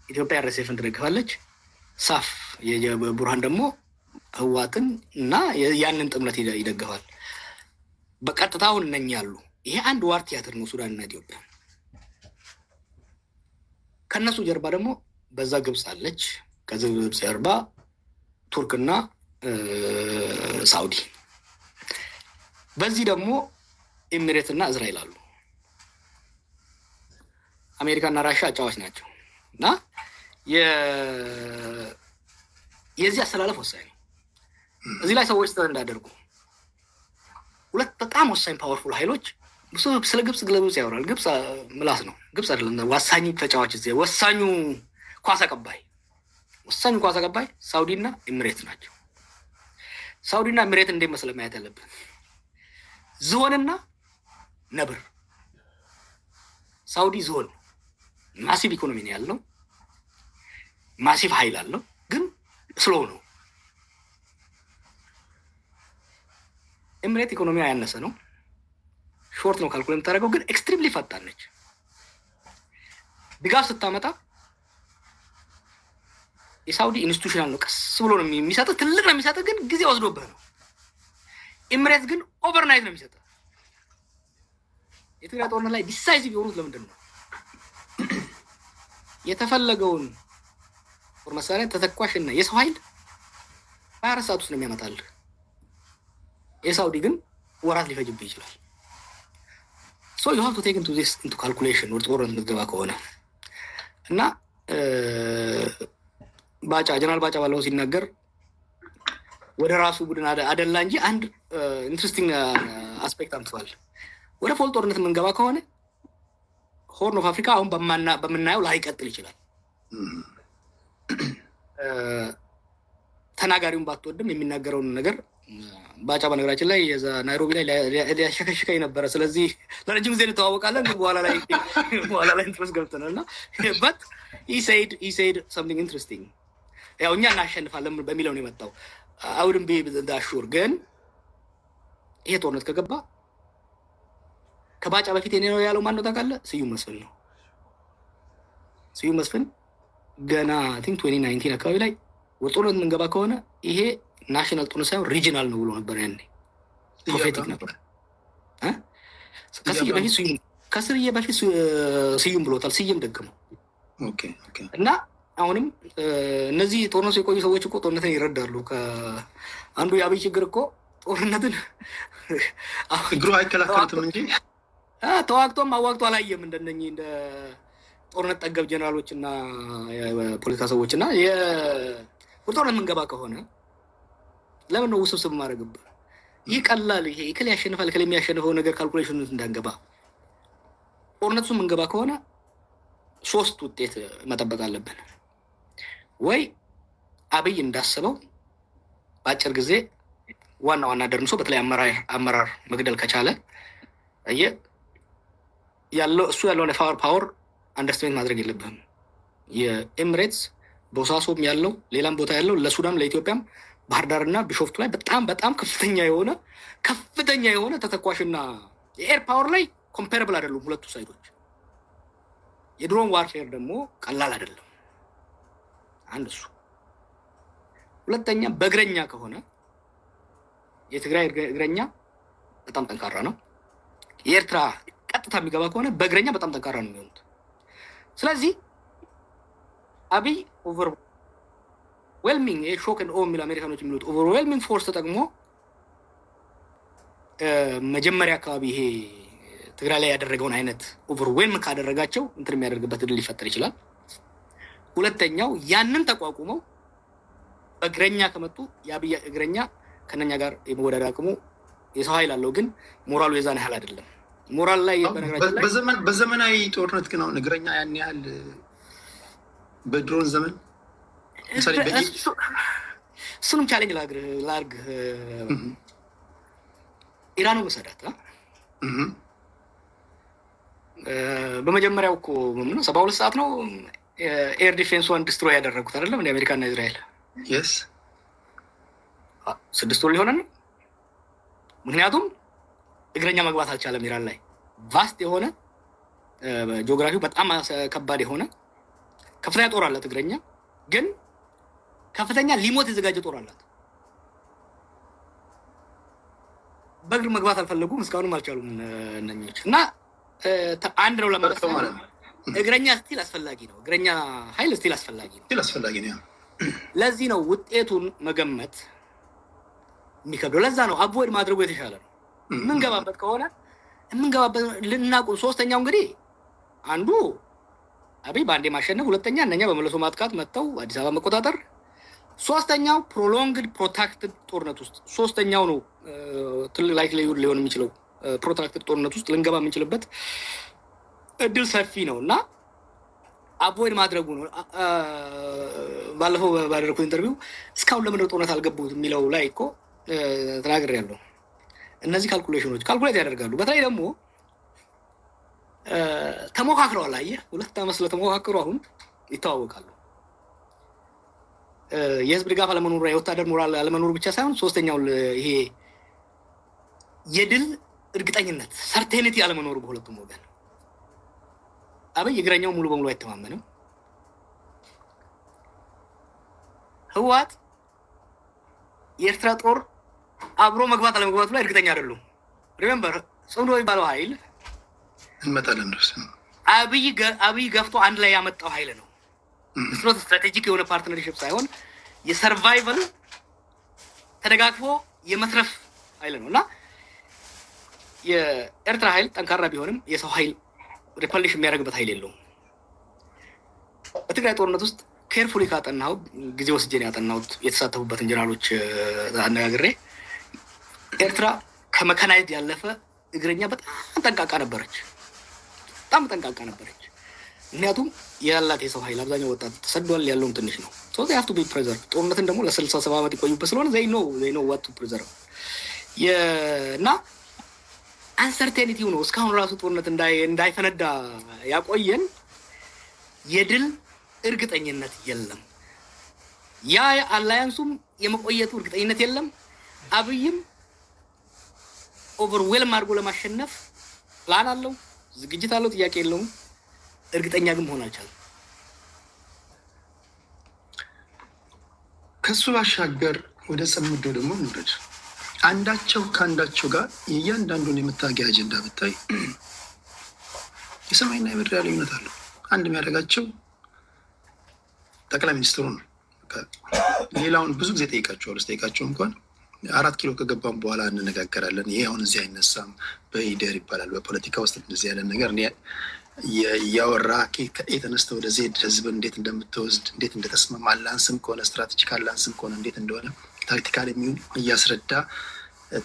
ኢትዮጵያ ርኤስኤፍን ትደግፋለች። ሳፍ የቡርሃን ደግሞ ህዋትን እና ያንን ጥምረት ይደግፋል። በቀጥታ አሁን እነኝ ያሉ ይሄ አንድ ዋር ቲያትር ነው ሱዳንና ኢትዮጵያ። ከነሱ ጀርባ ደግሞ በዛ ግብፅ አለች። ከዚህ ግብፅ ጀርባ ቱርክና ሳውዲ፣ በዚህ ደግሞ ኤሚሬት እና እስራኤል አሉ። አሜሪካና ራሻ አጫዋች ናቸው እና የዚህ አስተላለፍ ወሳኝ ነው። እዚህ ላይ ሰዎች እንዳደርጉ ሁለት በጣም ወሳኝ ፓወርፉል ኃይሎች ስለ ግብፅ ያወራል። ግብፅ ምላስ ነው። ግብፅ አይደለም ወሳኙ ተጫዋች እዚህ ወሳኙ ኳስ አቀባይ ሳውዲና ኤሚሬት ናቸው። ሳውዲና ኤሚሬት እንዴት መሰለህ ማየት ያለብን፣ ዝሆንና ነብር። ሳውዲ ዝሆን ማሲቭ ኢኮኖሚ ነው ያለው፣ ማሲቭ ኃይል አለው፣ ግን ስሎው ነው። ኤሚሬት ኢኮኖሚዋ ያነሰ ነው፣ ሾርት ነው ካልኩሌት የምታደርገው፣ ግን ኤክስትሪምሊ ፈጣን ነች። ድጋፍ ስታመጣ የሳውዲ ኢንስቲቱሽናል ነው፣ ቀስ ብሎ ነው የሚሰጥህ፣ ትልቅ ነው የሚሰጥህ፣ ግን ጊዜ ወስዶብህ ነው። ኤሚሬት ግን ኦቨርናይት ነው የሚሰጥህ። የትግራይ ጦርነት ላይ ዲሳይሲቭ የሆኑት ለምንድን ነው? የተፈለገውን ጦር መሳሪያ ተተኳሽ እና የሰው ኃይል 24 ሰዓት ውስጥ ነው የሚያመጣልህ። የሳውዲ ግን ወራት ሊፈጅብህ ይችላል። ሶ ዩ ሃቭ ቱ ቴክ ኢንቱ ዚስ ኢንቱ ካልኩሌሽን ወደ ጦርነት የምትገባ ከሆነ እና ጀነራል ባጫ ባለው ሲናገር ወደ ራሱ ቡድን አደላ እንጂ አንድ ኢንትረስቲንግ አስፔክት አምጥቷል። ወደ ፎል ጦርነት የምንገባ ከሆነ ሆርን ኦፍ አፍሪካ አሁን በምናየው ላይቀጥል ይችላል። ተናጋሪውን ባትወድም የሚናገረውን ነገር ባጫ በነገራችን ላይ የዛ ናይሮቢ ላይ ሊያሸከሽከኝ ነበረ። ስለዚህ ለረጅም ጊዜ እንተዋወቃለን፣ ግን በኋላ ላይ ኢንትረስት ገብተናል እና በት he said something interesting። ያው እኛ እናሸንፋለን በሚለው ነው የመጣው። አውድም ዳሹር ግን ይሄ ጦርነት ከገባ ከባጫ በፊት የኔ ነው ያለው ማን ነው ታውቃለህ? ስዩም መስፍን ነው። ስዩም መስፍን ገና አይ ቲንክ 2019 አካባቢ ላይ ወደ ጦርነት የምንገባ ከሆነ ይሄ ናሽናል ጦርነት ሳይሆን ሪጂናል ነው ብሎ ነበር። ያኔ ፕሮፌቲክ ነበር። ከስርዬ በፊት ስዩም ብሎታል። ስዩም ደግመው እና አሁንም እነዚህ ጦርነቱ የቆዩ ሰዎች እኮ ጦርነትን ይረዳሉ። አንዱ የአብይ ችግር እኮ ጦርነትን እግሩ አይከላከሉትም እንጂ ተዋግቶም አዋግቶ አላየም። እንደነኚህ እንደ ጦርነት ጠገብ ጀነራሎች እና የፖለቲካ ሰዎች እና ወደ ጦርነት የምንገባ ከሆነ ለምን ነው ውስብስብ ማድረግብህ? ይህ ቀላል ይሄ እከሌ ያሸንፋል እከሌ የሚያሸንፈው ነገር ካልኩሌሽን እንዳንገባ። ጦርነቱ የምንገባ ከሆነ 3 ውጤት መጠበቅ አለብን። ወይ አብይ እንዳስበው በአጭር ጊዜ ዋና ደርምሶ በተለይ አመራር መግደል ከቻለ እሱ ያለውን ፓወር አንደርስቲሜት ማድረግ የለብህም። የኤሚሬትስ ቦሳሶም ያለው ሌላም ቦታ ያለው ለሱዳን ለኢትዮጵያም ባህር ዳርና ቢሾፍቱ ላይ በጣም ከፍተኛ የሆነ ተተኳሽና የኤር ፓወር ላይ ኮምፓረብል አይደሉም ሁለቱ ሳይዶች። የድሮን ዋርፌር ደግሞ ቀላል አይደለም። አንድ እሱ። ሁለተኛ በእግረኛ ከሆነ የትግራይ እግረኛ በጣም ጠንካራ ነው። የኤርትራ ቀጥታ የሚገባ ከሆነ በእግረኛ በጣም ጠንካራ ነው የሚሆኑት። ስለዚህ አብይ ኦቨርዌልሚንግ ሾክ ኤንድ ኦ የሚሉ አሜሪካኖች የሚሉት ኦቨርዌልሚንግ ፎርስ ተጠቅሞ መጀመሪያ አካባቢ ይሄ ትግራይ ላይ ያደረገውን አይነት ኦቨርዌልም ካደረጋቸው እንትን የሚያደርግበት እድል ሊፈጠር ይችላል። ሁለተኛው ያንን ተቋቁመው በእግረኛ ከመጡ የአብይ እግረኛ ከነኛ ጋር የመወዳደር አቅሙ የሰው ኃይል አለው፣ ግን ሞራሉ የዛን ያህል አይደለም። ሞራል ላይ በዘመናዊ ጦርነት ግን አሁን እግረኛ ያን ያህል በድሮን ዘመን እሱንም ቻሌንጅ ላርግ ኢራኑ መሰዳት በመጀመሪያው እኮ 72 ሰዓት ነው ኤር ዲፌንስዋን ዲስትሮይ ያደረጉት አይደለም እንደ አሜሪካና እስራኤል። የስ 6 ወር ሊሆነ ነው። ምክንያቱም እግረኛ መግባት አልቻለም ኢራን ላይ። ቫስት የሆነ ጂኦግራፊው በጣም ከባድ የሆነ ከፍተኛ ጦር አላት እግረኛ፣ ግን ከፍተኛ ሊሞት የተዘጋጀ ጦር አላት። በእግር መግባት አልፈለጉም፣ እስካሁንም አልቻሉም እነኞች። እና አንድ ነው ለማለት ነው። እግረኛ ስቲል አስፈላጊ ነው። እግረኛ ኃይል ስቲል አስፈላጊ ነው። ለዚህ ነው ውጤቱን መገመት የሚከብደው። ለዛ ነው አቮይድ ማድረጉ የተሻለ ነው። የምንገባበት ከሆነ የምንገባበት ልናቁም። ሶስተኛው እንግዲህ አንዱ አብይ በአንዴ ማሸነፍ፣ ሁለተኛ እነኛ በመለሶ ማጥቃት መጥተው አዲስ አበባ መቆጣጠር፣ ሶስተኛው ፕሮሎንግድ ፕሮታክትድ ጦርነት ውስጥ ሶስተኛው ነው ትልቅ ላይ ሊሆን የሚችለው ፕሮትራክትድ ጦርነት ውስጥ ልንገባ የምንችልበት እድል ሰፊ ነው እና አቮይድ ማድረጉ ነው። ባለፈው ባደረኩት ኢንተርቪው እስካሁን ለምንድነው ጦርነት አልገቡት የሚለው ላይ እኮ ተናግሬያለሁ። እነዚህ ካልኩሌሽኖች ካልኩሌት ያደርጋሉ። በተለይ ደግሞ ተሞካክረዋል። አየህ 2 ዓመት ስለተሞካከሩ አሁን ይተዋወቃሉ። የህዝብ ድጋፍ አለመኖሩ፣ የወታደር ሞራል አለመኖሩ ብቻ ሳይሆን ሶስተኛው ይሄ የድል እርግጠኝነት ሰርቴኒቲ አለመኖሩ በሁለቱም ወገን። አብይ እግረኛው ሙሉ በሙሉ አይተማመንም። ህወሓት የኤርትራ ጦር አብሮ መግባት አለመግባቱ ላይ እርግጠኛ አይደሉም። ሪሜምበር ጽምዶ የሚባለው ኃይል እንመጣለን ነው አብይ ገፍቶ አንድ ላይ ያመጣው ኃይል ነው። ስኖት ስትራቴጂክ የሆነ ፓርትነርሺፕ ሳይሆን የሰርቫይቫል ተደጋግፎ የመትረፍ ኃይል ነው እና የኤርትራ ኃይል ጠንካራ ቢሆንም የሰው ኃይል ሪፐልሽ የሚያደርግበት ኃይል የለውም። በትግራይ ጦርነት ውስጥ ኬርፉሊ ካጠናው ጊዜ ወስጄን ያጠናሁት የተሳተፉበትን ጀነራሎች አነጋግሬ ኤርትራ ከመካናይዝድ ያለፈ እግረኛ በጣም ጠንቃቃ ነበረች። ምክንያቱም ያላት የሰው ኃይል አብዛኛው ወጣት ተሰዷል፣ ያለውም ትንሽ ነው። ሶ they have to be preserved። ጦርነትን ደግሞ ለ67 ዓመት ይቆዩበት ስለሆነ they know what to preserve። እና አንሰርቴኒቲው ነው እስካሁን ራሱ ጦርነት እንዳይፈነዳ ያቆየን። የድል እርግጠኝነት የለም። ያ አላያንሱም የመቆየቱ እርግጠኝነት የለም። አብይም ኦቨርዌልም አድርጎ ለማሸነፍ ፕላን አለው፣ ዝግጅት አለው፣ ጥያቄ የለውም። እርግጠኛ ግን መሆን አልቻለም። ከሱ ባሻገር ወደ ጽምዶ ደግሞ እንውረድ። አንዳቸው ከአንዳቸው ጋር የእያንዳንዱን የመታገያ አጀንዳ ብታይ የሰማይና የምድር ልዩነት አለው። አንድ የሚያደርጋቸው ጠቅላይ ሚኒስትሩ ነው። ሌላውን ብዙ ጊዜ ጠይቃቸው እንኳን 4 ኪሎ ከገባም በኋላ እንነጋገራለን። ይሄ አሁን እዚህ አይነሳም፣ በሂደር ይባላል። በፖለቲካ ውስጥ እንደዚህ ያለን ነገር እያወራ የተነስተ ወደ ዜድ ህዝብ እንዴት እንደምትወስድ እንዴት እንደተስማማ አላንስም ከሆነ ስትራቴጂክ አላንስም ከሆነ እንዴት እንደሆነ ታክቲካል የሚሆን እያስረዳ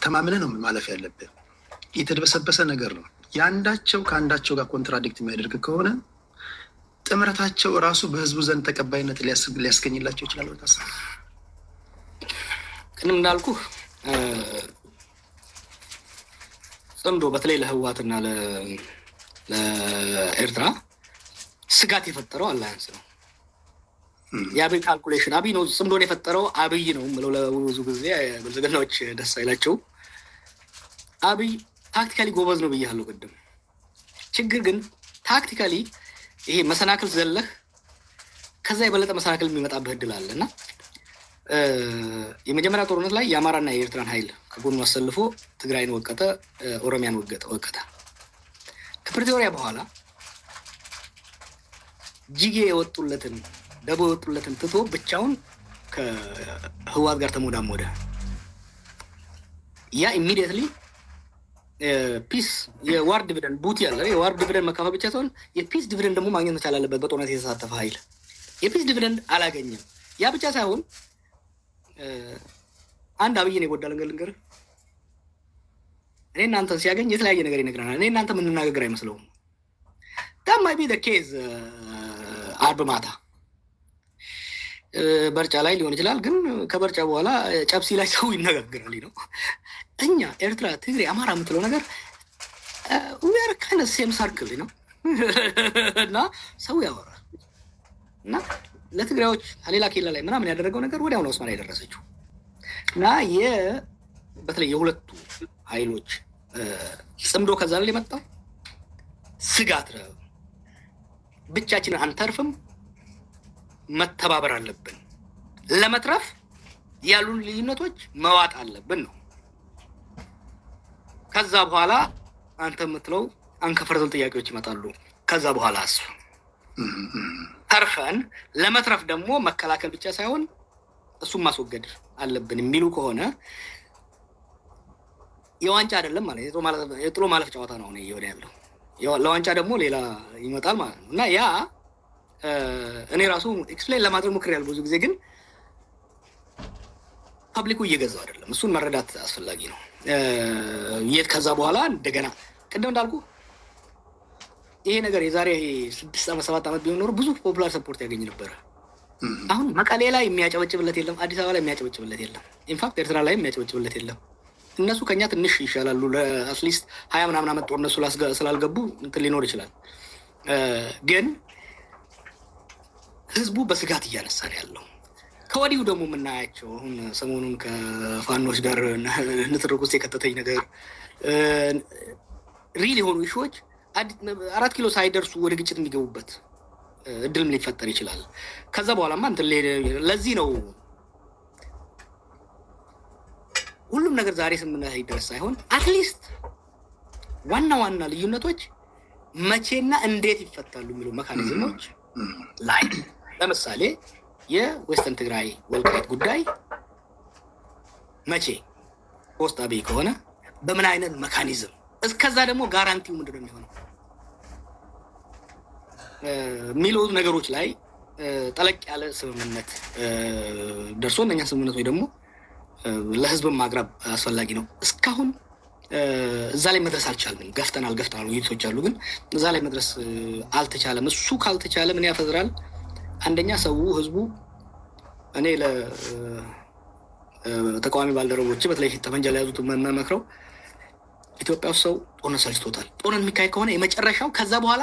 ተማምነ ነው ማለፍ ያለብን። የተደበሰበሰ ነገር ነው። የአንዳቸው ከአንዳቸው ጋር ኮንትራዲክት የሚያደርግ ከሆነ ጥምረታቸው ራሱ በህዝቡ ዘንድ ተቀባይነት ሊያስገኝላቸው ይችላል። ታስብ ቅድም እንዳልኩ ጽምዶ በተለይ ለህወሓትና ለኤርትራ ስጋት የፈጠረው አላያንስ ነው። የአብይ ካልኩሌሽን አብይ ነው ጽምዶን የፈጠረው አብይ ነው ብለው ለብዙ ጊዜ ብልጽግናዎች ደስ አይላቸው። አብይ ታክቲካሊ ጎበዝ ነው ብያለሁ ቅድም። ችግር ግን ታክቲካሊ ይሄ መሰናክል ዘለህ ከዛ የበለጠ መሰናክል የሚመጣብህ እድል አለ እና የመጀመሪያ ጦርነት ላይ የአማራና የኤርትራን ኃይል ከጎኑ አሰልፎ ትግራይን ወቀጠ፣ ኦሮሚያን ወቀጠ። ከፕሪቶሪያ በኋላ ጅጌ የወጡለትን ደቦ የወጡለትን ትቶ ብቻውን ከህወሓት ጋር ተሞዳሞደ። ያ ኢሚዲየትሊ ፒስ የዋር ዲቪደንድ ቡቲ ያለ የዋር ዲቪደንድ መካፈል ብቻ ሳይሆን የፒስ ዲቪደንድ ደግሞ ማግኘት መቻል አለበት። በጦርነት የተሳተፈ ኃይል የፒስ ዲቪደንድ አላገኘም። ያ ብቻ ሳይሆን አንድ አብይን የጎዳ ልንገር፣ እኔ እናንተን ሲያገኝ የተለያየ ነገር ይነግረናል። እኔ እናንተ የምንናገር አይመስለውም። ዳት ማይ ቢ ዘ ኬዝ አርብ ማታ በርጫ ላይ ሊሆን ይችላል። ግን ከበርጫ በኋላ ጨብሲ ላይ ሰው ይነጋገራል ነው። እኛ ኤርትራ፣ ትግሬ፣ አማራ የምትለው ነገር ዌር ካይነ ሴም ሳርክል ነው እና ሰው ያወራል እና ለትግራዮች ሌላ ኬላ ላይ ምናምን ያደረገው ነገር ወዲያው ነው አስመራ የደረሰችው እና በተለይ የሁለቱ ኃይሎች ጽምዶ ከዛ ላይ የመጣው ስጋት ነው። ብቻችንን አንተርፍም፣ መተባበር አለብን፣ ለመትረፍ ያሉን ልዩነቶች መዋጥ አለብን ነው። ከዛ በኋላ አንተ የምትለው አንከፈርዘል ጥያቄዎች ይመጣሉ። ከዛ በኋላ እሱ ተርፈን ለመትረፍ ደግሞ መከላከል ብቻ ሳይሆን እሱን ማስወገድ አለብን የሚሉ ከሆነ የዋንጫ አይደለም ማለት የጥሎ ማለፍ ጨዋታ ነው እየሆነ ያለው። ለዋንጫ ደግሞ ሌላ ይመጣል ማለት ነው እና ያ እኔ ራሱ ኤክስፕሌን ለማድረግ ሞክሬያለሁ ብዙ ጊዜ፣ ግን ፐብሊኩ እየገዛው አይደለም። እሱን መረዳት አስፈላጊ ነው። የት ከዛ በኋላ እንደገና ቅድም እንዳልኩ ይሄ ነገር የዛሬ 6 ዓመት 7 ዓመት ቢሆን ኖሮ ብዙ ፖፑላር ሰፖርት ያገኝ ነበረ። አሁን መቀሌ ላይ የሚያጨበጭብለት የለም፣ አዲስ አበባ ላይ የሚያጨበጭብለት የለም፣ ኢንፋክት ኤርትራ ላይ የሚያጨበጭብለት የለም። እነሱ ከኛ ትንሽ ይሻላሉ። ለአትሊስት 20 ምናምን ዓመት ጦርነት ስላልገቡ እንትን ሊኖር ይችላል። ግን ህዝቡ በስጋት እያነሳ ነው ያለው። ከወዲሁ ደግሞ የምናያቸው አሁን ሰሞኑን ከፋኖች ጋር ንትርክ ውስጥ የከተተኝ ነገር ሪል የሆኑ ኢሹዎች 4 ኪሎ ሳይደርሱ ወደ ግጭት የሚገቡበት እድልም ሊፈጠር ይችላል። ከዛ በኋላማ እንትን ለዚህ ነው ሁሉም ነገር ዛሬ ስምምነት ይደረስ ሳይሆን አትሊስት ዋና ዋና ልዩነቶች መቼና እንዴት ይፈታሉ የሚሉ መካኒዝሞች ላይ ለምሳሌ የዌስተርን ትግራይ ወልቃይት ጉዳይ መቼ ፖስት አብይ ከሆነ በምን አይነት መካኒዝም፣ እስከዛ ደግሞ ጋራንቲው ምንድነው የሚሆነው የሚሉ ነገሮች ላይ ጠለቅ ያለ ስምምነት ደርሶ እነኛ ስምምነት ወይ ደግሞ ለህዝብ ማቅረብ አስፈላጊ ነው። እስካሁን እዛ ላይ መድረስ አልቻልንም። ገፍተናል ውይይቶች አሉ፣ ግን እዛ ላይ መድረስ አልተቻለም። እሱ ካልተቻለ ምን ያፈዝራል? አንደኛ ሰው ህዝቡ እኔ ለተቃዋሚ ባልደረቦች በተለይ ጠመንጃ ላይ ያዙት መመክረው ኢትዮጵያ ውስጥ ሰው ጦርነት ሰልችቶታል። ጦርነት የሚካሄድ ከሆነ የመጨረሻው ከዛ በኋላ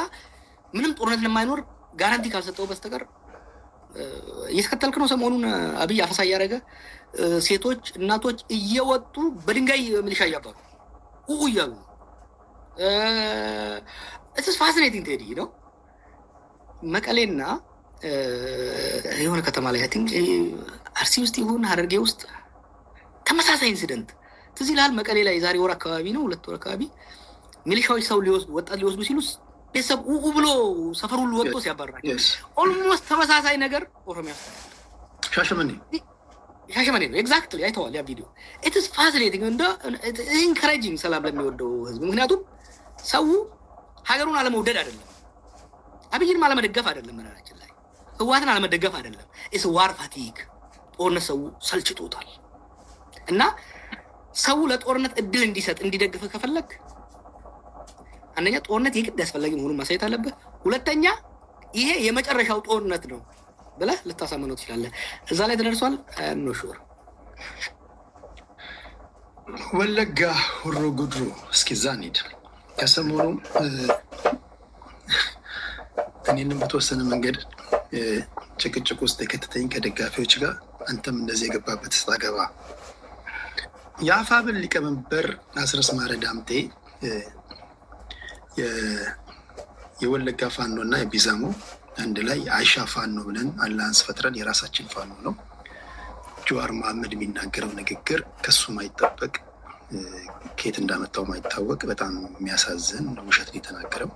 ምንም ጦርነት ለማይኖር ጋራንቲ ካልሰጠው በስተቀር እየተከተልክ ነው። ሰሞኑን አብይ አፈሳ እያደረገ ሴቶች እናቶች እየወጡ በድንጋይ ሚሊሻ እያባሩ እያሉ እስ ፋሲኔቲንግ ቴዲ ነው። መቀሌና የሆነ ከተማ ላይ ቲንክ አርሲ ውስጥ ይሁን ሀረርጌ ውስጥ ተመሳሳይ ኢንሲደንት ትዝ ይልሃል። መቀሌ ላይ የዛሬ ወር አካባቢ ነው 2 ወር አካባቢ ሚሊሻዎች ሰው ወጣት ሊወስዱ ሲሉ ቤተሰብ ብሎ ሰፈር ሁሉ ወጥቶ ሲያባራቸው ኦልሞስት ተመሳሳይ ነገር ኦሮሚያ ሻሸመኔ ነው። ኤግዛክትሊ አይተዋል ያ ቪዲዮ። ኢትስ ፋሲኔቲንግ እንደ ኢንካሬጂንግ ሰላም ለሚወደው ህዝብ። ምክንያቱም ሰው ሀገሩን አለመውደድ አይደለም፣ አብይንም አለመደገፍ አይደለም፣ መናችን ላይ ህወሓትን አለመደገፍ አይደለም። ኢስ ዋር ፋቲግ ጦርነት ሰው ሰልችቶታል። እና ሰው ለጦርነት እድል እንዲሰጥ እንዲደግፍ ከፈለግ አንደኛ ጦርነት የግድ አስፈላጊ መሆኑን ማሳየት አለበት። ሁለተኛ ይሄ የመጨረሻው ጦርነት ነው ብለህ ልታሳምነው ትችላለህ። እዛ ላይ ተደርሷል። ኖ ሹር ወለጋ ሆሮ ጉድሩ እስኪ እዛ እንሂድ። ከሰሞኑ እኔንም በተወሰነ መንገድ ጭቅጭቅ ውስጥ የከተተኝ ከደጋፊዎች ጋር አንተም እንደዚህ የገባበት ስታገባ የአፋብን ሊቀመንበር አስረስ ማረ ዳምጤ የወለጋ ፋኖ እና የቢዛሞ አንድ ላይ አይሻ ፋኖ ብለን አላንስ ፈጥረን የራሳችን ፋኖ ነው ጀዋር መሐመድ የሚናገረው ንግግር ከሱ ማይጠበቅ ከየት እንዳመጣው ማይታወቅ በጣም የሚያሳዝን ውሸት ነው የተናገረው።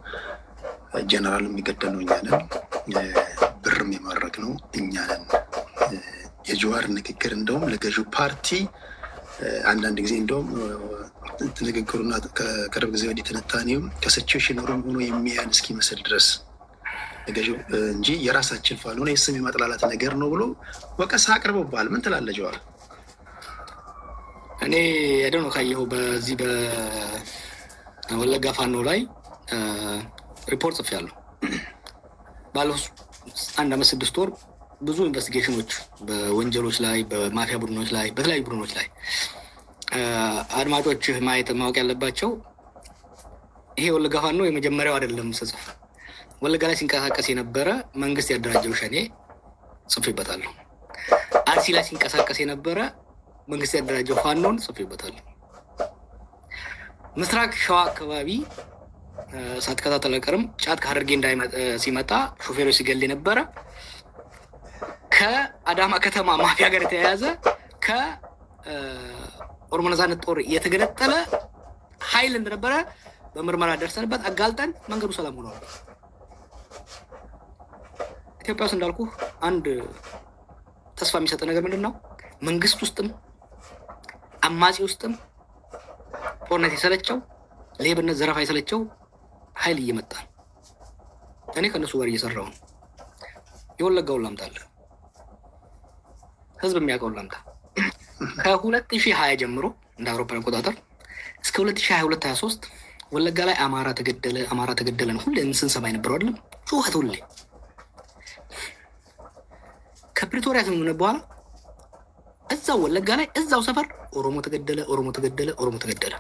ጀነራል የሚገደል ነው እኛ ነን፣ ብርም የማድረግ ነው እኛ ነን። የጀዋር ንግግር እንደውም ለገዢው ፓርቲ አንዳንድ ጊዜ እንደውም ንግግሩና ከቅርብ ጊዜ ወዲህ ትንታኔው ከሲቹዌሽን ሩም ሆኖ የሚያን እስኪመስል ድረስ ገዢው እንጂ የራሳችን ፋኖ የስም የማጥላላት ነገር ነው ብሎ ወቀሳ አቅርቦብሃል። ምን ትላለህ ጀዋር? እኔ ያደው ነው ካየሁ በዚህ በወለጋ ፋኖ ላይ ሪፖርት ጽፌያለሁ። ባለፈው 1 ዓመት 6 ወር ብዙ ኢንቨስቲጌሽኖች በወንጀሎች ላይ፣ በማፊያ ቡድኖች ላይ፣ በተለያዩ ቡድኖች ላይ አድማጮች ማወቅ ያለባቸው ይሄ ወለጋ ፋኖ የመጀመሪያው አይደለም ስጽፍ። ወለጋ ላይ ሲንቀሳቀስ የነበረ መንግስት ያደራጀው ሸኔ ጽፌበታለሁ። አርሲ ላይ ሲንቀሳቀስ የነበረ መንግስት ያደራጀው ፋኖን ጽፌበታለሁ። ምስራቅ ሸዋ አካባቢ ሳትከታተል አይቀርም ጫት ከሀረርጌ ሲመጣ ሾፌሮች ሲገል የነበረ ከአዳማ ከተማ ማፊያ ጋር የተያያዘ ከኦሮሞ ነጻነት ጦር የተገነጠለ ኃይል እንደነበረ በምርመራ ደርሰንበት አጋልጠን መንገዱ ሰላም ሆኗል። ኢትዮጵያ ውስጥ እንዳልኩ አንድ ተስፋ የሚሰጥ ነገር ምንድን ነው? መንግስት ውስጥም አማጺ ውስጥም ጦርነት የሰለቸው ሌብነት፣ ዘረፋ የሰለቸው ኃይል እየመጣ ነው። እኔ ከእነሱ ጋር እየሰራሁ ነው። የወለጋውን ላምጣልህ፣ ህዝብ የሚያውቀውን ላምጣ። ከ2020 ጀምሮ እንደ አውሮፓውያን አቆጣጠር እስከ 2022-23 ወለጋ ላይ አማራ ተገደለ ነው ሁሌ ስንሰማ የነበረው አይደለም? ጩኸት ሁሌ። ከፕሪቶሪያ ስምምነት በኋላ እዛው ወለጋ ላይ እዛው ሰፈር ኦሮሞ ተገደለ።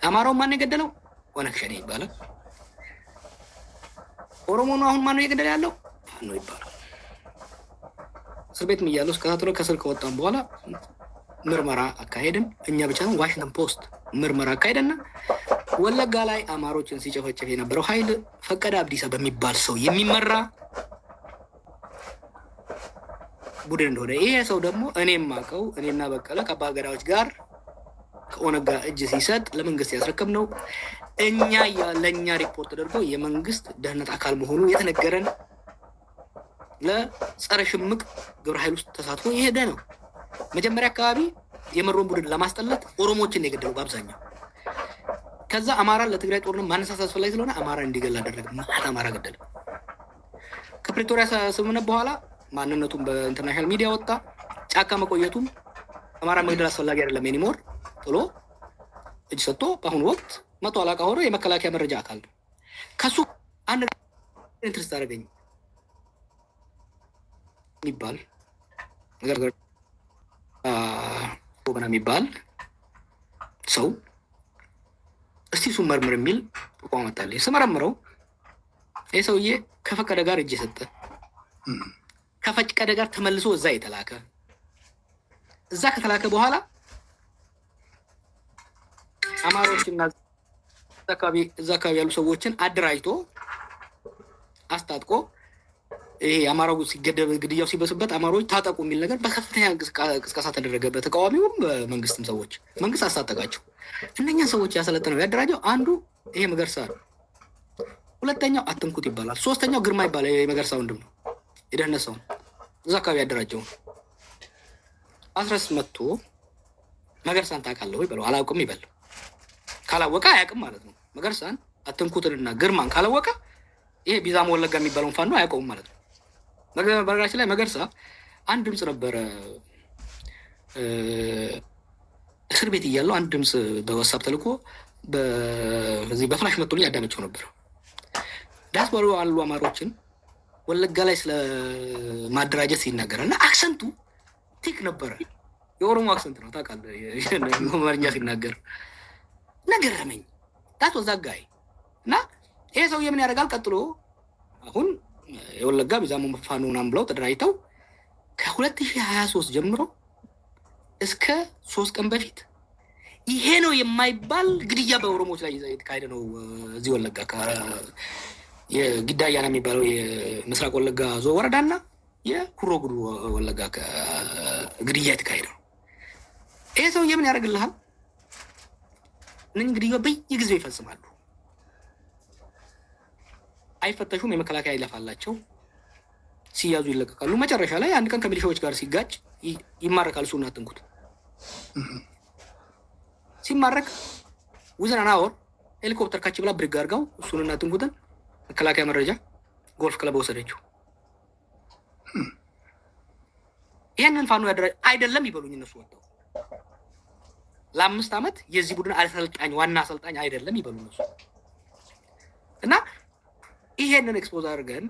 አማራውን ማን የገደለው? ኦነግ ሸኔ ይባላል። ኦሮሞ ነው አሁን ማን የገደለ ያለው? ፋኖ ይባላል። እስር ቤት እያለሁ እስከታተለ ከስር ከወጣን በኋላ ምርመራ አካሄድን። እኛ ብቻ ነው ዋሽንግተን ፖስት ምርመራ አካሄደና ወለጋ ላይ አማሮችን ሲጨፈጨፍ የነበረው ኃይል ፈቀደ አብዲሳ በሚባል ሰው የሚመራ ቡድን እንደሆነ፣ ይሄ ሰው ደግሞ እኔም ማቀው እኔና በቀለ ከአባገዳዎች ጋር ከኦነግ ጋር እጅ ሲሰጥ ለመንግስት ያስረከብ ነው። ለእኛ ሪፖርት ተደርጎ የመንግስት ደህንነት አካል መሆኑ የተነገረን ለጸረ ሽምቅ ግብረ ኃይል ውስጥ ተሳትፎ የሄደ ነው። መጀመሪያ አካባቢ የመሮን ቡድን ለማስጠላት ኦሮሞችን የገደለው በአብዛኛው። ከዛ አማራን ለትግራይ ጦርነት ማነሳሳት አስፈላጊ ስለሆነ አማራ እንዲገል አደረገ። አማራ ገደለ። ከፕሪቶሪያ ስምምነት በኋላ ማንነቱን በኢንተርናሽናል ሚዲያ ወጣ። ጫካ መቆየቱም አማራ መግደል አስፈላጊ አይደለም ኤኒሞር ጥሎ እጅ ሰጥቶ በአሁኑ ወቅት 100 አለቃ ሆኖ የመከላከያ መረጃ አካል ነው። ከሱ አንድ ኢንትረስት አደረገኝ የሚባል ነገር ጎበና የሚባል ሰው እስቲ እሱ መርምር የሚል ተቋም መጣልኝ። ስመረምረው ይህ ሰውዬ ከፈቀደ ጋር እጅ የሰጠ ከፈቀደ ጋር ተመልሶ እዛ የተላከ እዛ ከተላከ በኋላ አማሮችና እዛ አካባቢ ያሉ ሰዎችን አደራጅቶ አስታጥቆ ይሄ አማራው ሲገደብ ግድያው ሲበስበት አማሮች ታጠቁ የሚል ነገር በከፍተኛ ቅስቀሳ ተደረገበት። ተቃዋሚውም በመንግስትም ሰዎች መንግስት አስታጠቃቸው። እነኛን ሰዎች ያሰለጠነው ያደራጀው አንዱ ይሄ መገርሳ ነው። ሁለተኛው አትንኩት ይባላል። ሶስተኛው ግርማ ይባላል። የመገርሳ ወንድም ነው፣ የደህንነት ሰው ነው። እዛ አካባቢ ያደራጀው አስረስ መጥቶ መገርሳን ታውቃለህ ወይ በለው። አላውቅም ይበል። ካላወቀ አያውቅም ማለት ነው። መገርሳን አትንኩትንና ግርማን ካላወቀ ይሄ ቢዛሞ ወለጋ የሚባለውን ፋኖ አያውቀውም ማለት ነው። በነገራችን ላይ መገርሳ አንድ ድምፅ ነበረ እስር ቤት እያለው አንድ ድምፅ በዋትስአፕ ተልኮ በዚህ በፍላሽ መጥቶልኝ ያዳመቸው ነበር። ዲያስፖራ አሉ አማሮችን ወለጋ ላይ ስለ ማደራጀት ሲናገራል እና አክሰንቱ ቲክ ነበረ። የኦሮሞ አክሰንት ነው ታውቃለህ፣ አማርኛ ሲናገር ነገረመኝ። ዳት ወዛ ጋይ እና ይሄ ሰውዬ ምን ያደርጋል ቀጥሎ አሁን የወለጋ ቢዛሞ ፋኖ ምናምን ብለው ተደራጅተው ከ2023 ጀምሮ እስከ 3 ቀን በፊት ይሄ ነው የማይባል ግድያ በኦሮሞዎች ላይ የተካሄደ ነው። እዚህ ወለጋ የጊዳያና የሚባለው የምስራቅ ወለጋ ዞን ወረዳና የኩሮ ጉዱ ወለጋ ግድያ የተካሄደው ይሄ ሰውዬ ምን ያደርግልሃል? እነኝህ ግድያ በየጊዜው ይፈጽማሉ። አይፈተሹም። የመከላከያ ይለፋላቸው፣ ሲያዙ ይለቀቃሉ። መጨረሻ ላይ አንድ ቀን ከሚሊሻዎች ጋር ሲጋጭ ይማረካል። እሱን አትንኩት። ሲማረክ ውዝን አወር ሄሊኮፕተር ካች ብላ ብድግ አድርጋው እሱን እናትንኩትን መከላከያ መረጃ ጎልፍ ክለብ ወሰደችው። ይህንን ፋኖ ያደረ አይደለም ይበሉኝ እነሱ ወጥተው ለ5 ዓመት የዚህ ቡድን አሰልጣኝ ዋና አሰልጣኝ አይደለም ይበሉ እነሱ። እና ይሄንን ኤክስፖዝ አድርገን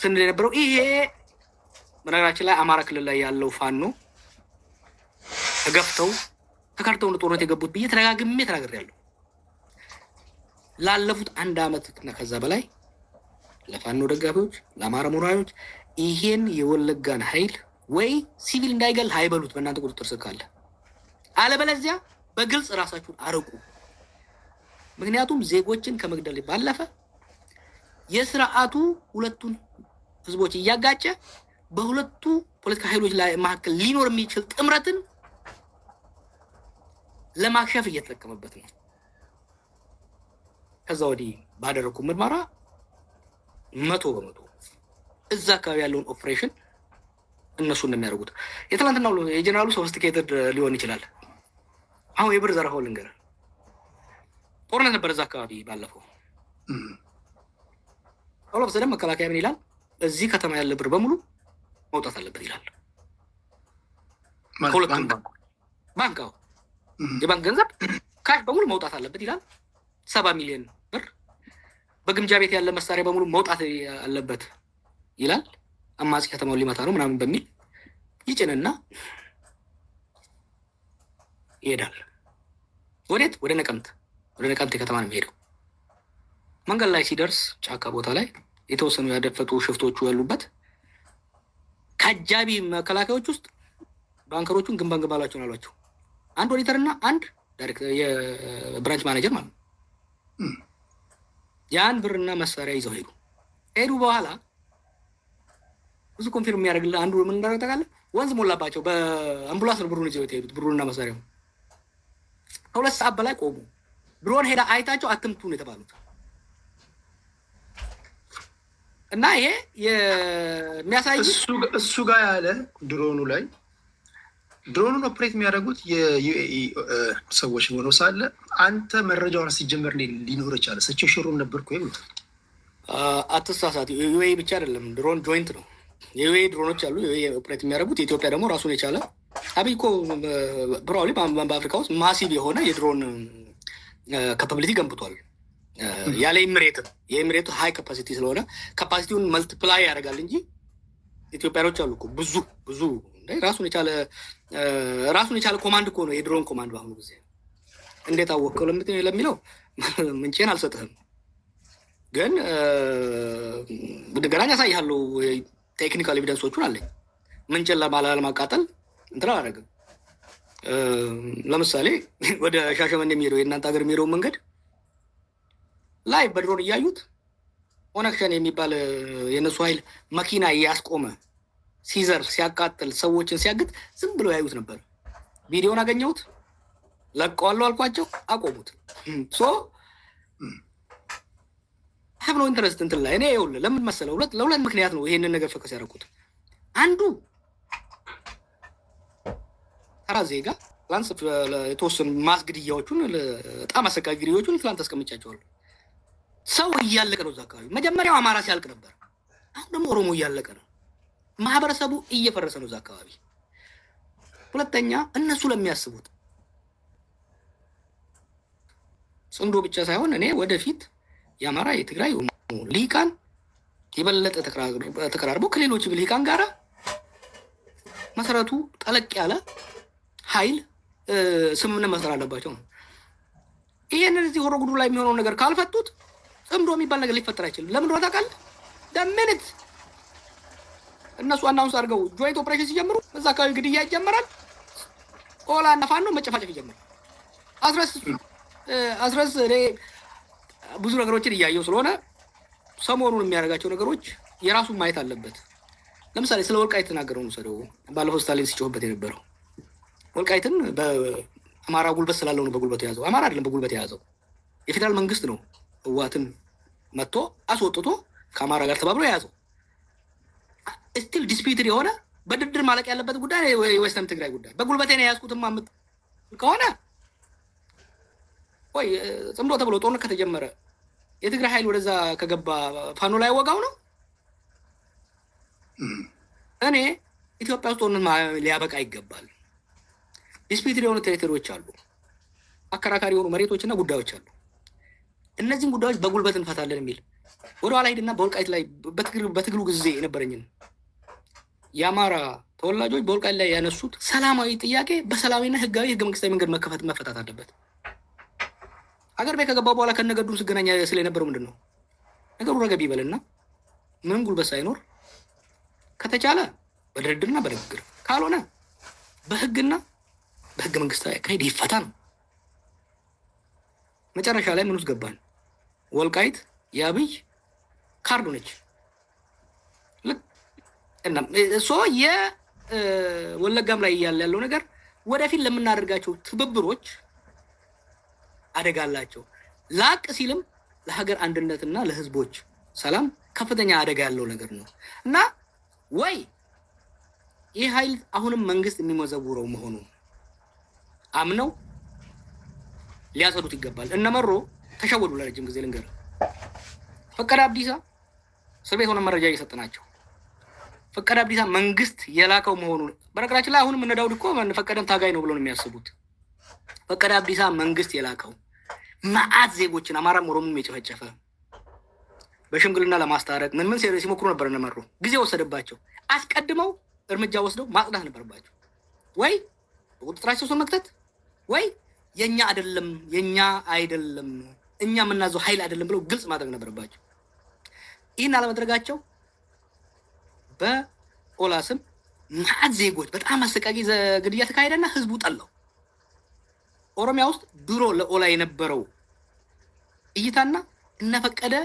ስንል የነበረው ይሄ በነገራችን ላይ አማራ ክልል ላይ ያለው ፋኖ ተገፍተው ተካርተው ጦርነት የገቡት ብዬ ተደጋግሜ ተናግሬያለሁ። ላለፉት 1 ዓመት እና ከዛ በላይ ለፋኖ ደጋፊዎች፣ ለአማራ ምሁራኖች ይሄን የወለጋን ኃይል ወይ ሲቪል እንዳይገል አይበሉት በእናንተ ቁጥጥር ስር ካለ፣ አለበለዚያ በግልጽ ራሳችሁን አርቁ። ምክንያቱም ዜጎችን ከመግደል ባለፈ የስርዓቱ ሁለቱን ህዝቦች እያጋጨ በሁለቱ ፖለቲካ ኃይሎች ላይ መካከል ሊኖር የሚችል ጥምረትን ለማክሸፍ እየተጠቀመበት ነው። ከዛ ወዲህ ባደረኩ ምርመራ 100% እዛ አካባቢ ያለውን ኦፕሬሽን እነሱ እንደሚያደርጉት የትላንትናው የጀነራሉ ሶፊስቲኬትድ ሊሆን ይችላል። አሁን የብር ዘረፋው ልንገርህ፣ ጦርነት ነበር እዛ አካባቢ ባለፈው። ኦሎፍ ዘደም መከላከያ ምን ይላል? እዚህ ከተማ ያለ ብር በሙሉ መውጣት አለበት ይላል። ከሁለቱም ባንክ የባንክ ገንዘብ ካሽ በሙሉ መውጣት አለበት ይላል። 70 ሚሊዮን ብር በግምጃ ቤት ያለ መሳሪያ በሙሉ መውጣት አለበት ይላል። አማጺ ከተማውን ሊመታ ነው ምናምን በሚል ይጭንና ይሄዳል። ወዴት? ወደ ነቀምት ከተማ ነው የሚሄደው። መንገድ ላይ ሲደርስ ጫካ ቦታ ላይ የተወሰኑ ያደፈጡ ሽፍቶቹ ያሉበት ከአጃቢ መከላከያዎች ውስጥ ባንከሮቹን ግንባን ግንባላቸውን አሏቸው። አንድ ኦዲተር እና አንድ ዳይሬክተር የብራንች ማኔጀር ማለት ነው። ያን ብርና መሳሪያ ይዘው ሄዱ። በኋላ ብዙ ኮንፊርም የሚያደርግልህ አንዱ ምን እንዳደረገ ታውቃለህ? ወንዝ ሞላባቸው። በአምቡላንስ ነው ብሩን ይዘው የሄዱት፣ ብሩንና መሳሪያው። ከ2 ሰዓት በላይ ቆሙ። ድሮን ሄዳ አይታቸው አትምቱ ነው የተባሉት። እና ይሄ የሚያሳይ እሱ ጋር ያለ ድሮኑን ኦፕሬት የሚያደርጉት የዩኤኢ ሰዎች ሆነው ሳለ አንተ መረጃውን ሲጀመር ሊኖር ይችላል። ሰቸው ሽሩም ነበርኩ ወይ አትሳሳት። ዩኤኢ ብቻ አይደለም፣ ድሮን ጆይንት ነው። የዩኤኢ ድሮኖች አሉ ዩኤኢ ኦፕሬት የሚያደርጉት። የኢትዮጵያ ደግሞ ራሱን የቻለ አብይ እኮ ፕሮባብሊ በአፍሪካ ውስጥ ማሲቭ የሆነ የድሮን ካፓቢሊቲ ገንብቷል። ያለ የኤምሬቱ ሃይ ካፓሲቲ ስለሆነ ካፓሲቲውን መልቲፕላይ ያደርጋል እንጂ ኢትዮጵያኖች አሉ እኮ ብዙ ራሱን የቻለ ኮማንድ እኮ ነው የድሮን ኮማንድ። በአሁኑ ጊዜ እንዴት አወቀው ለሚለው ምንጭን አልሰጥህም፣ ግን ገናኝ ያሳይሃለሁ። ቴክኒካል ኤቪደንሶቹን አለኝ። ምንጭን ለማቃጠል እንትን አላደርግም። ለምሳሌ ወደ ሻሸመኔ የሚሄደው የእናንተ ሀገር የሚሄደው መንገድ ላይ በድሮን እያዩት ኦነግ ሸኔ የሚባል የነሱ ኃይል መኪና እያስቆመ ሲዘር ሲያቃጥል ሰዎችን ሲያግት ዝም ብለው ያዩት ነበር። ቪዲዮን አገኘሁት፣ ለቀዋለሁ አልኳቸው፣ አቆሙት። ሀብነው ኢንተረስት እንትን ላይ እኔ ይኸውልህ ለምን መሰለው ለሁለት ምክንያት ነው ይሄንን ነገር ፈከስ ያደረኩት። አንዱ ተራ ዜጋ ትላንት የተወሰኑ ማስ ግድያዎቹን በጣም አሰቃቂ ግድያዎቹን ትላንት አስቀምጫቸዋለሁ። ሰው እያለቀ ነው እዛ አካባቢ። መጀመሪያው አማራ ሲያልቅ ነበር፣ አሁን ደግሞ ኦሮሞ እያለቀ ነው። ማህበረሰቡ እየፈረሰ ነው እዛ አካባቢ። ሁለተኛ እነሱ ለሚያስቡት ጽንዶ ብቻ ሳይሆን እኔ ወደፊት የአማራ የትግራይ ልሂቃን የበለጠ ተቀራርበው ከሌሎች ልሂቃን ጋራ መሰረቱ ጠለቅ ያለ ኃይል ስምምነት መስራት አለባቸው ነው። ይሄንን እዚህ ሆሮ ጉዱ ላይ የሚሆነው ነገር ካልፈቱት ጽምዶ የሚባል ነገር ሊፈጠር አይችልም። ለምን እንደሆነ ታውቃለህ? ደምንት እነሱ አናውንስ አድርገው ጆይንት ኦፕሬሽን ሲጀምሩ እዛ አካባቢ ግድያ ይጀምራል። ኦላ እና ፋኖ መጨፋጨፍ ይጀምራል። አስረስ እኔ ብዙ ነገሮችን እያየው ስለሆነ ሰሞኑን የሚያደርጋቸው ነገሮች የራሱን ማየት አለበት። ለምሳሌ ስለ ወልቃይት ተናገረው ነው ሰደው ባለፈው ስታሊን ሲጮህበት የነበረው ወልቃይትን በአማራ ጉልበት ስላለው ነው በጉልበት የያዘው። አማራ አይደለም በጉልበት የያዘው የፌዴራል መንግስት ነው ህወሓትን መጥቶ አስወጥቶ ከአማራ ጋር ተባብሮ የያዘው። ስቲል ዲስፒትድ የሆነ በድርድር ማለቅ ያለበት ጉዳይ የዌስተርን ትግራይ ጉዳይ በጉልበቴ ነው የያዝኩትማ ከሆነ ወይ ጽምዶ ተብሎ ጦርነት ከተጀመረ የትግራይ ኃይል ወደዛ ከገባ ፋኖ ላይ ወጋው ነው። እኔ ኢትዮጵያ ውስጥ ጦርነት ሊያበቃ ይገባል። ዲስፒትድ የሆኑ ቴሪቶሪዎች አሉ፣ አከራካሪ የሆኑ መሬቶችና ጉዳዮች አሉ። እነዚህን ጉዳዮች በጉልበት እንፈታለን የሚል ወደ ኋላ ሂድና በወልቃይት ላይ በትግሉ ጊዜ የነበረኝን የአማራ ተወላጆች በወልቃይት ላይ ያነሱት ሰላማዊ ጥያቄ በሰላማዊና ህጋዊ ህገ መንግስታዊ መንገድ መፈታት አለበት። ሀገር ቤት ከገባ በኋላ ከነገዱ ስገናኛ ስለ የነበረው ምንድን ነው ነገሩ ረገብ ይበልና ምንም ጉልበት ሳይኖር ከተቻለ በድርድርና በንግግር ካልሆነ በህግና በህገ መንግስታዊ አካሄድ ይፈታ ነው። መጨረሻ ላይ ምን ውስጥ ገባን? ወልቃይት የአብይ ካርድ ነች። እሶ የወለጋም ላይ ያለው ነገር ወደፊት ለምናደርጋቸው ትብብሮች አደጋ አላቸው። ላቅ ሲልም ለሀገር አንድነትና ለህዝቦች ሰላም ከፍተኛ አደጋ ያለው ነገር ነው እና ወይ ይህ ኃይል አሁንም መንግስት የሚመዘውረው መሆኑ አምነው ሊያጸዱት ይገባል። እነመሮ ተሸወዱ። ለረጅም ጊዜ ልንገር፣ ፈቀደ አብዲሳ እስር ቤት ሆነ መረጃ እየሰጠናቸው ፈቀደ አብዲሳ መንግስት የላከው መሆኑ በነገራችን ላይ አሁንም እነ ዳውድ እኮ ፈቀደን ታጋይ ነው ብሎ ነው የሚያስቡት። ፈቀደ አብዲሳ መንግስት የላከው መዓት ዜጎችን አማራም ኦሮሞም የጨፈጨፈ በሽምግልና ለማስታረቅ ምን ሲሞክሩ ነበር። እነመሮ ጊዜ ወሰደባቸው። አስቀድመው እርምጃ ወስደው ማጽዳት ነበረባቸው። ወይ በቁጥጥራቸው ስር መክተት ወይ የኛ አይደለም እኛ የምናዘው ኃይል አይደለም ብለው ግልጽ ማድረግ ነበረባቸው። ይህን አለመድረጋቸው በኦላ ስም መዓት ዜጎች በጣም አሰቃቂ ግድያ ተካሄደና ህዝቡ ጠላው። ኦሮሚያ ውስጥ ድሮ ለኦላ የነበረው እይታና እነፈቀደ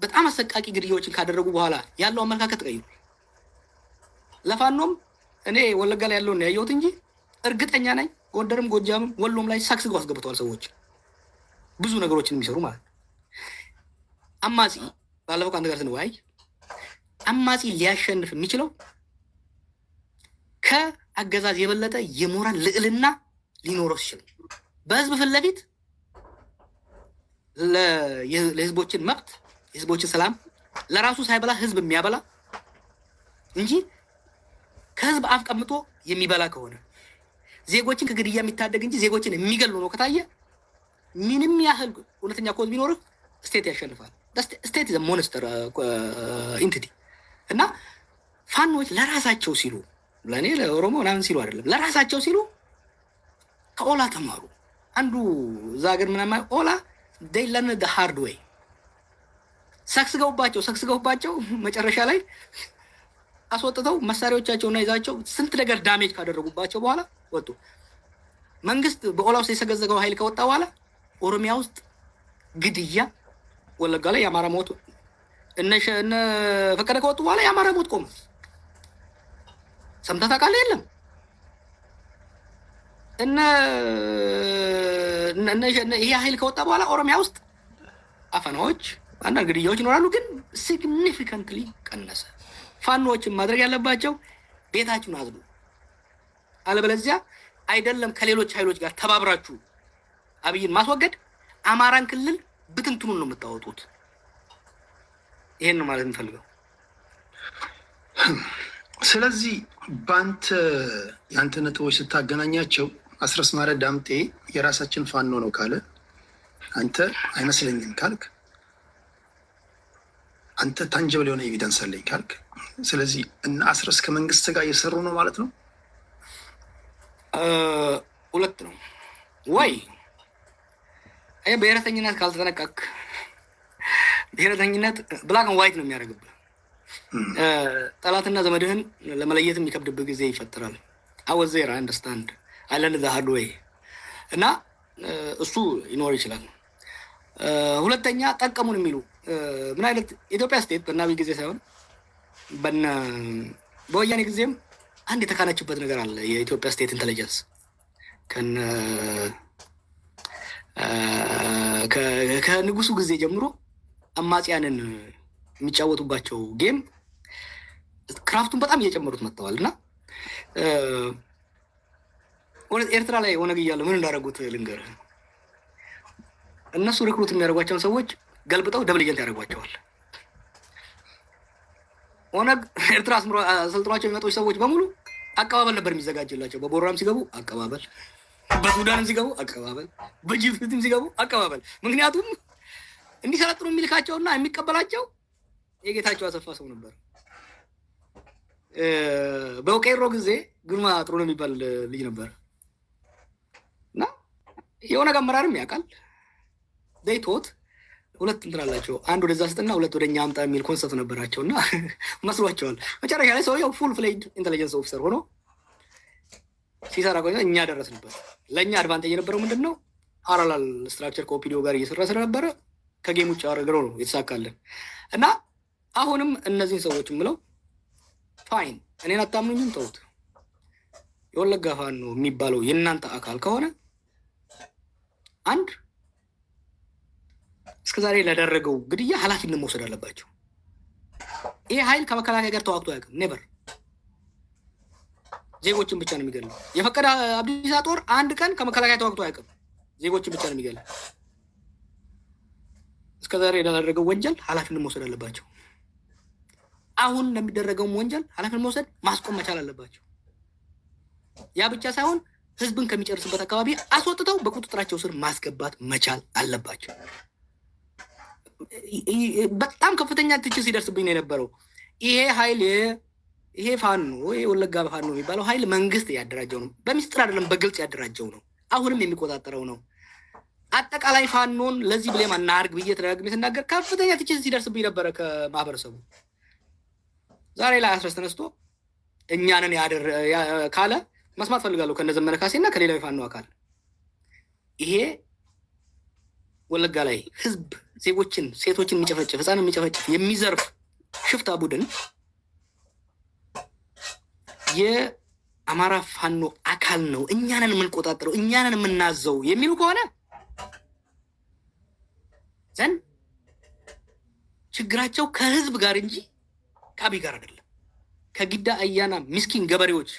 በጣም አሰቃቂ ግድያዎችን ካደረጉ በኋላ ያለው አመለካከት ተቀይሯል። ለፋኖም እኔ ወለጋ ላይ ያለውን ያየሁት እንጂ እርግጠኛ ነኝ ጎንደርም ጎጃምም ወሎም ላይ ሳክስገው አስገብተዋል ሰዎች ብዙ ነገሮችን የሚሰሩ ማለት ነው። አማጺ ባለፈው ከአንተ ጋር ስንወያይ አማጺ ሊያሸንፍ የሚችለው ከአገዛዝ የበለጠ የሞራል ልዕልና ሊኖረው ሲችል በህዝብ ፊት ለፊት ለህዝቦችን መብት የህዝቦችን ሰላም ለራሱ ሳይበላ ህዝብ የሚያበላ እንጂ ከህዝብ አፍ ቀምጦ የሚበላ ከሆነ ዜጎችን ከግድያ የሚታደግ እንጂ ዜጎችን የሚገሉ ነው ከታየ ምንም ያህል እውነተኛ ኮዝ ቢኖርህ ስቴት ያሸንፋል። ስቴት ዘ ሞንስተር ኢንቲቲ እና ፋኖች ለራሳቸው ሲሉ ለእኔ ለኦሮሞ ምናምን ሲሉ አይደለም፣ ለራሳቸው ሲሉ ከኦላ ተማሩ። አንዱ እዛ ሀገር ምናምን ኦላ they learn the hard way ሰክስገውባቸው መጨረሻ ላይ አስወጥተው መሳሪያዎቻቸውና ይዛቸው ስንት ነገር ዳሜጅ ካደረጉባቸው በኋላ ወጡ። መንግስት በኦላ ውስጥ የሰገዘገው ኃይል ከወጣ በኋላ ኦሮሚያ ውስጥ ግድያ፣ ወለጋ ላይ የአማራ ሞት እነ ፈቀደ ከወጡ በኋላ የአማራ ሞት ቆመ። ሰምተህ ታውቃለህ? የለም ይሄ ኃይል ከወጣ በኋላ ኦሮሚያ ውስጥ አፈናዎች፣ አንዳንድ ግድያዎች ይኖራሉ፣ ግን ሲግኒፊካንትሊ ቀነሰ። ፋኖዎችን ማድረግ ያለባቸው ቤታችሁን አዝሉ፣ አለበለዚያ አይደለም ከሌሎች ኃይሎች ጋር ተባብራችሁ አብይን ማስወገድ አማራን ክልል ብትንትኑን ነው የምታወጡት። ይሄን ነው ማለት እንፈልገው። ስለዚህ የአንተ ነጥቦች ስታገናኛቸው አስረስ ማረ ዳምጤ የራሳችን ፋኖ ነው ካለ አንተ አይመስለኝም ካልክ አንተ ታንጀብል የሆነ ኤቪደንስ አለኝ ካልክ፣ ስለዚህ እና አስረስ ከመንግስት ጋር እየሰሩ ነው ማለት ነው። ሁለት ነው ወይ? ብሔረተኝነት ካልተጠነቀቅ ብሔረተኝነት ብላክ ኤንድ ዋይት ነው የሚያደርግብህ። ጠላትና ዘመድህን ለመለየት የሚከብድብህ ጊዜ ይፈጥራል። አወዜር አንደርስታንድ አለን ዘ ሃርድ ዌይ እና እሱ ይኖር ይችላል። ሁለተኛ ጠቀሙን የሚሉ ምን አይነት ኢትዮጵያ ስቴት በአብይ ጊዜ ሳይሆን በወያኔ ጊዜም አንድ የተካነችበት ነገር አለ። የኢትዮጵያ ስቴት ኢንቴሊጀንስ ከንጉሱ ጊዜ ጀምሮ አማጽያንን የሚጫወቱባቸው ጌም ክራፍቱን በጣም እየጨመሩት መጥተዋል። እና ኤርትራ ላይ ኦነግ እያለ ምን እንዳደረጉት ልንገርህ። እነሱ ሪክሩት የሚያደርጓቸውን ሰዎች ገልብጠው ደብል ኤጀንት ያደርጓቸዋል። ኦነግ ኤርትራ አሰልጥኗቸው የሚመጡ ሰዎች በሙሉ አቀባበል ነበር የሚዘጋጅላቸው። በቦራም ሲገቡ አቀባበል፣ በሱዳንም ሲገቡ አቀባበል፣ በጅቡቲም ሲገቡ አቀባበል። ምክንያቱም እንዲሰለጥኑ የሚልካቸውና የሚቀበላቸው የጌታቸው አሰፋ ሰው ነበር። በውቄሮ ጊዜ ግርማ ጥሩ ነው የሚባል ልጅ ነበር እና የኦነግ አመራርም ያውቃል። ዴይቶት ሁለት እንትን አላቸው። አንድ ወደዛ ስጥና ሁለት ወደኛ አምጣ የሚል ኮንሰፕት ነበራቸው እና መስሏቸዋል። መጨረሻ ላይ ሰውየው ፉል ፍሌጅድ ኢንቴሊጀንስ ኦፊሰር ሆኖ ሲሰራ ቆይ እኛ ደረስንበት። ለእኛ አድቫንቴጅ የነበረው ምንድን ነው? ፓራላል ስትራክቸር ከኦፒዲዮ ጋር እየሰራ ስለነበረ ከጌም ውጭ አረግረው ነው የተሳካልን። እና አሁንም እነዚህን ሰዎች የምለው ፋይን፣ እኔን አታምኑኝም ተውት። የወለጋ ፋኖ የሚባለው የእናንተ አካል ከሆነ አንድ እስከዛሬ ለደረገው ግድያ ኃላፊነት መውሰድ አለባቸው። ይሄ ኃይል ከመከላከያ ጋር ተዋግቶ አያውቅም። ኔቨር። ዜጎችን ብቻ ነው የሚገለው። የፈቀደ አብዲሳ ጦር አንድ ቀን ከመከላከያ ተዋግቶ አያውቅም። ዜጎችን ብቻ ነው የሚገለው። እስከዛሬ ለደረገው ወንጀል ኃላፊነት መውሰድ አለባቸው። አሁን ለሚደረገውም ወንጀል ኃላፊነት መውሰድ ማስቆም መቻል አለባቸው። ያ ብቻ ሳይሆን ህዝብን ከሚጨርስበት አካባቢ አስወጥተው በቁጥጥራቸው ስር ማስገባት መቻል አለባቸው። በጣም ከፍተኛ ትችት ሲደርስብኝ ነው የነበረው። ይሄ ኃይል ይሄ ፋኖ ይሄ ወለጋ ፋኖ የሚባለው ኃይል መንግስት ያደራጀው ነው። በሚስጥር አይደለም፣ በግልጽ ያደራጀው ነው። አሁንም የሚቆጣጠረው ነው። አጠቃላይ ፋኖን ለዚህ ብሌም አናርግ ብዬ ተደጋግሜ ስናገር ከፍተኛ ትችት ሲደርስብኝ ነበረ ከማህበረሰቡ። ዛሬ ላይ አስረስ ተነስቶ እኛንን ካለ መስማት ፈልጋለሁ ከነ ዘመነ ካሴና ከሌላው ፋኖ አካል። ይሄ ወለጋ ላይ ህዝብ ዜጎችን፣ ሴቶችን የሚጨፈጭፍ፣ ህፃንን የሚጨፈጭፍ የሚዘርፍ ሽፍታ ቡድን የአማራ ፋኖ አካል ነው፣ እኛንን የምንቆጣጠረው፣ እኛንን የምናዘው የሚሉ ከሆነ ዘንድ ችግራቸው ከህዝብ ጋር እንጂ ከአብይ ጋር አይደለም። ከጊዳ አያና ምስኪን ገበሬዎች፣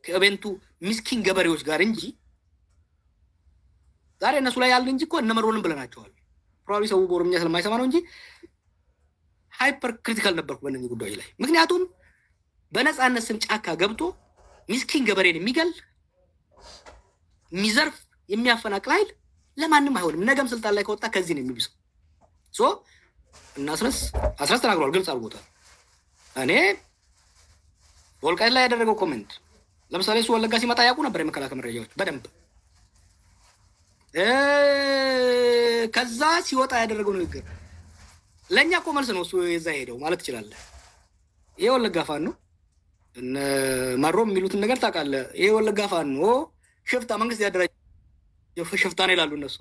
ከቤንቱ ምስኪን ገበሬዎች ጋር እንጂ ዛሬ እነሱ ላይ ያልን እንጂ እኮ እነመሮንም ብለናቸዋል። ፕሮባብሊ ሰው በኦሮምኛ ስለማይሰማ ነው እንጂ ሃይፐር ክሪቲካል ነበርኩ በእነዚህ ጉዳዮች ላይ። ምክንያቱም በነፃነት ስም ጫካ ገብቶ ምስኪን ገበሬን የሚገል የሚዘርፍ የሚያፈናቅል ኃይል ለማንም አይሆንም። ነገም ስልጣን ላይ ከወጣ ከዚህ ነው የሚብሰው። እና አስረስ ተናግሯል፣ ግልጽ አድርጎታል። እኔ ወልቃይት ላይ ያደረገው ኮሜንት ለምሳሌ እሱ ወለጋ ሲመጣ ያውቁ ነበር የመከላከያ መረጃዎች በደንብ። ከዛ ሲወጣ ያደረገው ንግግር ለእኛ እኮ መልስ ነው። እሱ የዛ ሄደው ማለት ትችላለህ። ይሄ ወለጋ ፋኖ እነ መሮም የሚሉትን ነገር ታውቃለህ። ይሄ ወለጋ ፋኖ ሽፍታ መንግስት ያደራጀው ሽፍታ ነው ይላሉ እነሱ።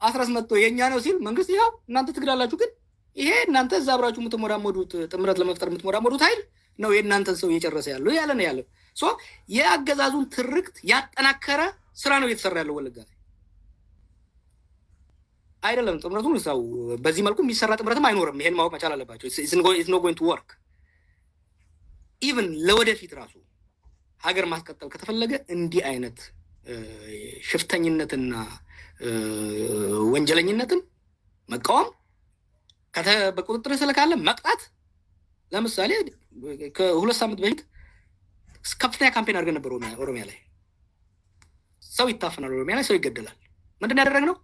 አስረስ መጥቶ የእኛ ነው ሲል መንግስት ያው እናንተ ትግዳላችሁ፣ ግን ይሄ እናንተ እዛ አብራችሁ የምትሞዳሞዱት ጥምረት ለመፍጠር የምትሞዳሞዱት ኃይል ነው የእናንተን ሰው እየጨረሰ ያለው ያለ ነው ያለው። የአገዛዙን ትርክት ያጠናከረ ስራ ነው እየተሰራ ያለው ወለጋ ላይ አይደለም። ጥምረቱን ሰው በዚህ መልኩ የሚሰራ ጥምረትም አይኖርም። ይሄን ማወቅ መቻል አለባቸው። ኢትስ ኖት ጎይንግ ቱ ወርክ። ኢቭን ለወደፊት ራሱ ሀገር ማስቀጠል ከተፈለገ እንዲህ አይነት ሽፍተኝነትና ወንጀለኝነትን መቃወም፣ በቁጥጥር ስር ካለ መቅጣት። ለምሳሌ ከ2 ሳምንት በፊት ከፍተኛ ካምፔን አድርገን ነበር ኦሮሚያ ላይ። ሰው ይታፈናል፣ ኦሮሚያ ላይ ሰው ይገደላል። ምንድን ያደረግነው?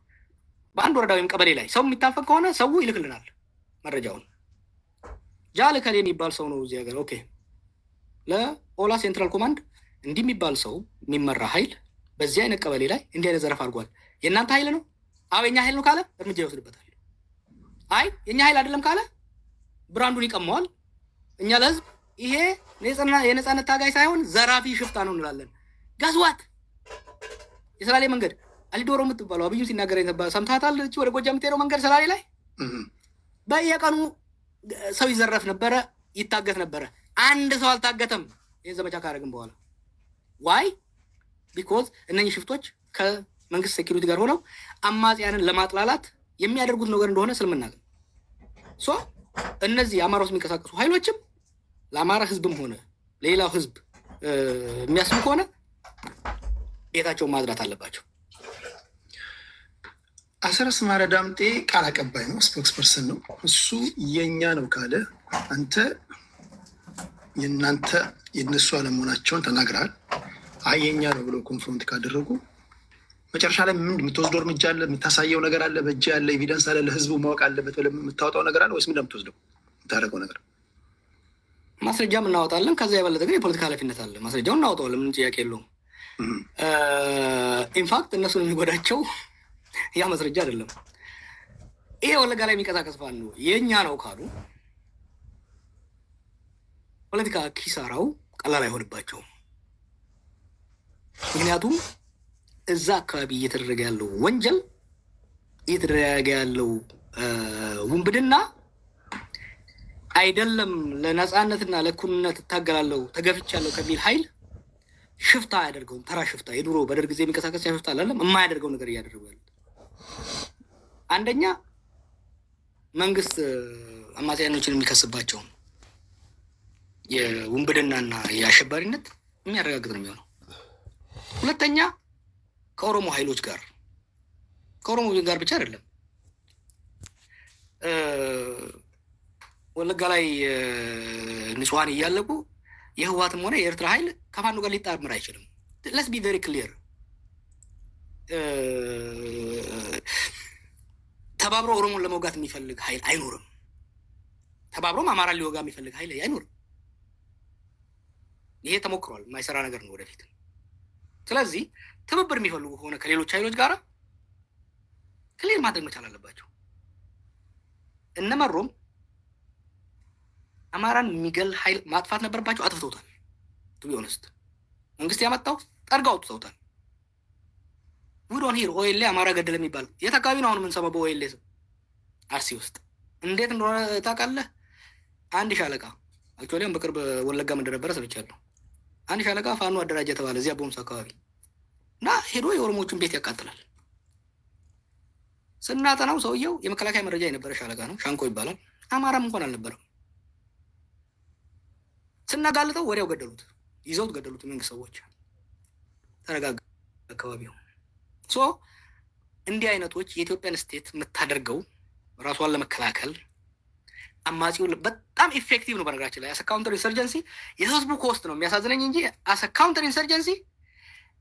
በአንድ ወረዳ ወይም ቀበሌ ላይ ሰው የሚታፈን ከሆነ ሰው ይልክልናል መረጃውን። ጃል ከሌ የሚባል ሰው ነው እዚህ ሀገር። ኦኬ፣ ለኦላ ሴንትራል ኮማንድ እንዲህ የሚባል ሰው የሚመራ ኃይል በዚህ አይነት ቀበሌ ላይ እንዲህ አይነት ዘረፍ አድርጓል። የእናንተ ኃይል ነው? አዎ የኛ ኃይል ነው ካለ እርምጃ ይወስድበታል። አይ የኛ ኃይል አይደለም ካለ ብራንዱን ይቀመዋል። እኛ ለህዝብ ይሄ የነፃነት ታጋይ ሳይሆን ዘራፊ ሽፍታ ነው እንላለን። ጋዝዋት የሰላሌ መንገድ አሊዶሮ የምትባለው አብዩ ሲናገር ሰምታታል። ወደ ጎጃም የምትሄደው መንገድ ሰላሌ ላይ በየቀኑ ሰው ይዘረፍ ነበረ፣ ይታገት ነበረ። አንድ ሰው አልታገተም። ይህን ዘመቻ ካደረግን በኋላ ዋይ ቢኮዝ እነኚህ ሽፍቶች ከመንግስት ሴኪሪቲ ጋር ሆነው አማጽያንን ለማጥላላት የሚያደርጉት ነገር እንደሆነ ስለምናገር ሶ እነዚህ አማራ ውስጥ የሚንቀሳቀሱ ኃይሎችም ለአማራ ህዝብም ሆነ ሌላው ህዝብ የሚያስቡ ከሆነ ቤታቸውን ማጽዳት አለባቸው። አስረስ ማረ ዳምጤ ቃል አቀባይ ነው፣ ስፖክስ ፐርሰን ነው። እሱ የኛ ነው ካለ አንተ የእናንተ የነሱ አለመሆናቸውን ተናግረሃል። አይ የኛ ነው ብሎ ኮንፍሮንት ካደረጉ መጨረሻ ላይ ምን የምትወስደው እርምጃ አለ? የምታሳየው ነገር አለ? በእጅ ያለ ኤቪደንስ አለ? ለህዝቡ ማወቅ አለበት ብለህ የምታወጣው ነገር አለ ወይስ ምን እንደምትወስደው የምታደርገው ነገር? ማስረጃም እናወጣለን። ከዛ የበለጠ ግን የፖለቲካ ኃላፊነት አለ። ማስረጃውን እናወጣዋለን፣ ምን ጥያቄ የለውም። ኢንፋክት እነሱን የሚጎዳቸው ያ ማስረጃ አይደለም። ይሄ ወለጋ ላይ የሚንቀሳቀስ ፋኖ የእኛ ነው ካሉ ፖለቲካ ኪሳራው ቀላል አይሆንባቸውም። ምክንያቱም እዛ አካባቢ እየተደረገ ያለው ወንጀል እየተደረገ ያለው ውንብድና አይደለም ለነፃነትና ለእኩልነት እታገላለሁ ተገፍቻለሁ ከሚል ኃይል ሽፍታ አያደርገውም። ተራ ሽፍታ የድሮ በደርግ ጊዜ የሚንቀሳቀስ ሽፍታ አላለም የማያደርገው ነገር እያደረጉ ያሉት። አንደኛ መንግስት አማጽያኖችን የሚከስባቸው የውንብድናና የአሸባሪነት የሚያረጋግጥ ነው የሚሆነው። ሁለተኛ ከኦሮሞ ኃይሎች ጋር ከኦሮሞ ጋር ብቻ አይደለም ወለጋ ላይ ንጹሃን እያለቁ የህወሓትም ሆነ የኤርትራ ኃይል ከፋኖ ጋር ሊጣመር አይችልም። ለስ ቢ ቬሪ ክሊር። ተባብሮ ኦሮሞን ለመውጋት የሚፈልግ ኃይል አይኖርም። ተባብሮም አማራን ሊወጋ የሚፈልግ ኃይል አይኖርም። ይሄ ተሞክሯል፣ የማይሰራ ነገር ነው ወደፊት። ስለዚህ ትብብር የሚፈልጉ ከሆነ ከሌሎች ኃይሎች ጋር ክሊር ማድረግ መቻል አለባቸው። እነመሮም አማራን የሚገል ኃይል ማጥፋት ነበረባቸው፣ አጥፍተውታል። ቱ ቢ ኦነስት መንግስት ያመጣው ጠርገው አውጥተውታል። ዊዶን ሂር ኦኤልኤ አማራ ገደለ የሚባል የት አካባቢ ነው አሁን የምንሰማው? በኦኤልኤ ስም አርሲ ውስጥ እንዴት እንደሆነ ታውቃለህ? አንድ ሻለቃ አክቹዋሊም በቅርብ ወለጋ እንደነበረ ሰምቻለሁ። አንድ ሻለቃ ፋኖ አደራጀ ተባለ እዚያ ቦምስ አካባቢ እና ሄዶ የኦሮሞቹን ቤት ያቃጥላል። ስናጠናው ሰውየው የመከላከያ መረጃ የነበረ ሻለቃ ነው፣ ሻንቆ ይባላል። አማራም እንኳን አልነበረም። ስናጋልጠው ወዲያው ገደሉት፣ ይዘውት ገደሉት መንግስት ሰዎች። ተረጋጋ አካባቢው። ሶ እንዲህ አይነቶች የኢትዮጵያን ስቴት የምታደርገው ራሷን ለመከላከል አማጺው በጣም ኢፌክቲቭ ነው። በነገራችን ላይ አሰ ካውንተር ኢንሰርጀንሲ የህዝቡ ኮስት ነው የሚያሳዝነኝ እንጂ አሰ ካውንተር ኢንሰርጀንሲ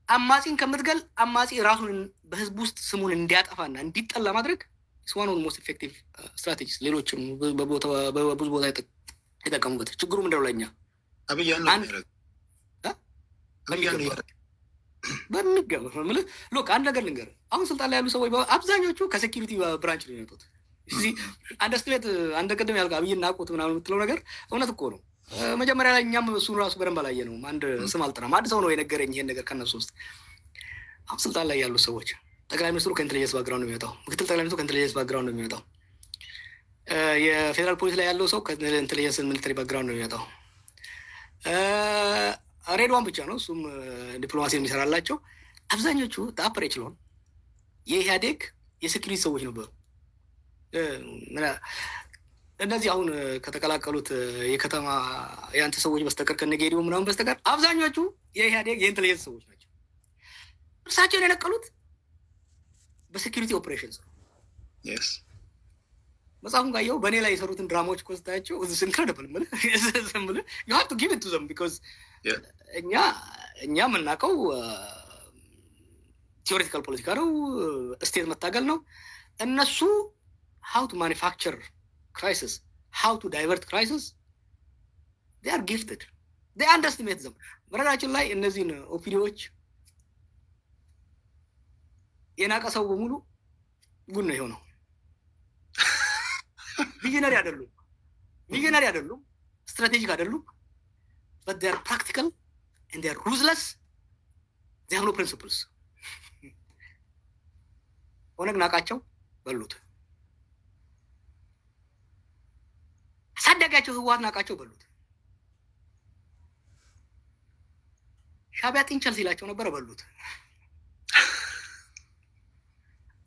አማጺን ከምትገል አማጺ ራሱን በህዝብ ውስጥ ስሙን እንዲያጠፋና እንዲጠላ ማድረግ ስዋን ኦፍ ሞስት ኢፌክቲቭ ስትራቴጂስ። ሌሎችም በብዙ ቦታ የጠቀሙበት። ችግሩ ምንድነው? ለእኛ በሚገባ ሎክ አንድ ነገር ልንገርህ። አሁን ስልጣን ላይ ያሉ ሰዎች አብዛኞቹ ከሴኪሪቲ ብራንች ነው የመጡት። እዚህ አንደስትሬት አንድ ቅድም ያልከው አብይ ናቁት ምናምን የምትለው ነገር እውነት እኮ ነው። መጀመሪያ ላይ እኛም እሱን ራሱ በደንብ አላየ ነው። አንድ ስም አልጠራም፣ አንድ ሰው ነው የነገረኝ ይሄን ነገር ከነሱ ውስጥ። አሁን ስልጣን ላይ ያሉ ሰዎች ጠቅላይ ሚኒስትሩ ከኢንቴሊጀንስ ባክግራውንድ ነው የሚወጣው፣ ምክትል ጠቅላይ ሚኒስትሩ ከኢንቴሊጀንስ ባክግራውንድ ነው የሚወጣው፣ የፌዴራል ፖሊስ ላይ ያለው ሰው ከኢንቴሊጀንስ ሚሊተሪ ባክግራውንድ ነው የሚወጣው። ሬድዋን ብቻ ነው እሱም ዲፕሎማሲ የሚሰራላቸው። አብዛኞቹ ተአፐር ኤችሎን የኢህአዴግ የሴኪሪቲ ሰዎች ነበሩ። እነዚህ አሁን ከተቀላቀሉት የከተማ የአንተ ሰዎች በስተቀር ከነጌዲዮ ምናምን በስተቀር አብዛኞቹ የኢህአዴግ የኢንቴሊጀንስ ሰዎች ናቸው። እርሳቸውን የነቀሉት በሴኪሪቲ ኦፕሬሽንስ ነው። መጽሐፉን ካየው በእኔ ላይ የሰሩትን ድራማዎች እኮ ስታያቸው ኢንክሬዲብል ምልህ ዩ ሃቭ ቱ ጊቭ ኢት ቱ ዘም ቢኮዝ እኛ የምናውቀው ቲዎሬቲካል ፖለቲካ ነው፣ ስቴት መታገል ነው። እነሱ how to manufacture crisis, how to divert crisis, they are gifted. They underestimate them. በነገራችን ላይ እነዚህን ኦፒዲዎች የናቀ ሰው በሙሉ ጉድ ነው የሆነው። ቪዥነሪ አይደሉም፣ ስትራቴጂክ አይደሉም፣ but they are practical and they are ruthless. They have no principles. ኦነግ ናቃቸው በሉት፣ አሳዳጊያቸው ህወሓት ናቃቸው በሉት። ሻቢያ ጥንቸል ሲላቸው ነበር፣ በሉት።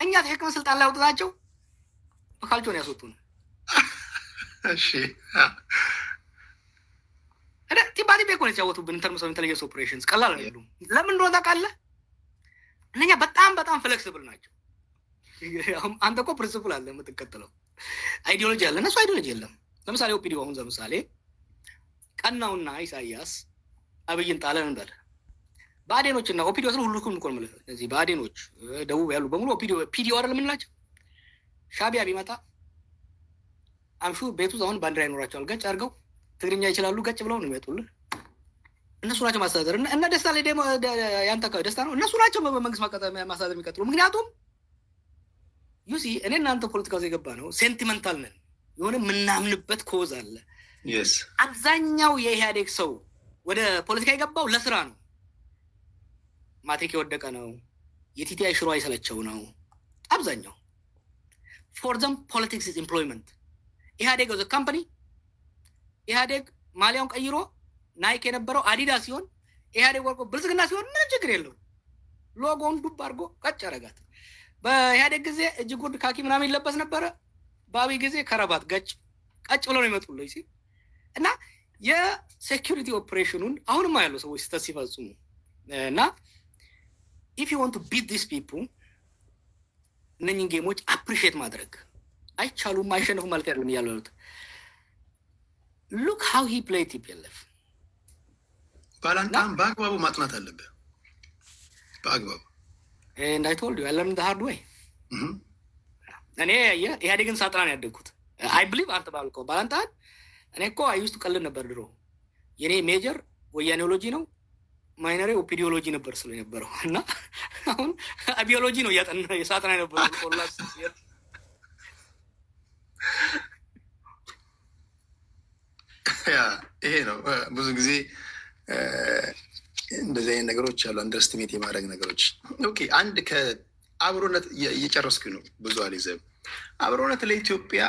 እኛ ተሸክመን ስልጣን ላይ አውጥታቸው በካልቾን ያስወጡን። እሺ ቲምባቲምቤ እኮ ነው የተጫወቱብን። ኢንተርምስ ኦፍ ኢንቴሊጀንስ ኦፕሬሽንስ ቀላል አይደሉም። ለምን እንደሆነ ታውቃለህ? እነኛ በጣም በጣም ፍሌክሲብል ናቸው። አንተ እኮ ፕሪንስፕል አለ የምትከተለው፣ አይዲዮሎጂ አለ። እነሱ አይዲዮሎጂ የለም። ለምሳሌ ኦፒዲዮ አሁን ለምሳሌ ቀናውና ኢሳያስ አብይን ጣለን እንበል። ብአዴኖች እና ኦፒዲዮ ስለ ሁሉም እኮ ነው። እነዚህ ብአዴኖች ደቡብ ያሉ በሙሉ ፒዲዮ አይደል የምንላቸው። ሻቢያ ቢመጣ አምሹ ቤቱ አሁን ባንዲራ ይኖራቸዋል። ገጭ አድርገው ትግርኛ ይችላሉ። ገጭ ብለው ነው የሚመጡልን። እነሱ ናቸው ማስተዳደር። እና ደስታ ላይ ደግሞ ያንተ ደስታ ነው። እነሱ ናቸው በመንግስት ማስተዳደር የሚቀጥሉ። ምክንያቱም ዩሲ እኔ እናንተ ፖለቲካ ውስጥ የገባ ነው ሴንቲመንታል ነን። የሆነ የምናምንበት ኮዝ አለ። አብዛኛው የኢህአዴግ ሰው ወደ ፖለቲካ የገባው ለስራ ነው። ማትሪክ የወደቀ ነው። የቲቲአይ ሽሮ አይሰለቸው ነው አብዛኛው። ፎር ዘም ፖለቲክስ ኢዝ ኤምፕሎይመንት። ኢህአዴግ ዘ ካምፓኒ ኢህአዴግ ማሊያውን ቀይሮ ናይክ የነበረው አዲዳስ ሲሆን ኢህአዴግ ወርቆ ብልጽግና ሲሆን ምንም ችግር የለው። ሎጎውን ዱብ አድርጎ ቀጭ አረጋት። በኢህአዴግ ጊዜ እጅ ጉርድ ካኪ ምናምን ይለበስ ነበረ። በአብይ ጊዜ ከረባት ገጭ ቀጭ ብለው ነው ይመጡልኝ ሲል እና የሴኪሪቲ ኦፕሬሽኑን አሁንም ያለው ሰዎች ስህተት ሲፈጽሙ እና ኢፍ ዩ ዋንት ቱ ቢት ዲስ ፒፕል እነኝን ጌሞች አፕሪሺየት ማድረግ አይቻሉም። አይሸነፉም ማለት ያለም እያሉ ያሉት ሉክ ሃው ሂ ፕሌይ ቲፒኤልኤፍ። ባላንጣም በአግባቡ ማጥናት አለብህ። በአግባቡ እንዳይቶልድ ያለም ሃርድ ወይ እኔ ኢህአዴግን ሳጥና ነው ያደግኩት። አይ ብሊቭ አንተ ባልከው ባላንጣን እኔ እኮ አይውስጡ ቀልድ ነበር ድሮ። የኔ ሜጀር ወያኔዎሎጂ ነው፣ ማይነሬ ኦፒዲዮሎጂ ነበር ስለ ነበረው እና አሁን አቢዮሎጂ ነው እያጠና የሳጥና የነበረው ኮላስ ይሄ ነው። ብዙ ጊዜ እንደዚህ አይነት ነገሮች አሉ፣ አንደርስትሜት የማድረግ ነገሮች። ኦኬ አንድ ከአብሮነት እየጨረስኩ ነው። ብዙ አልይዘም። አብሮነት ለኢትዮጵያ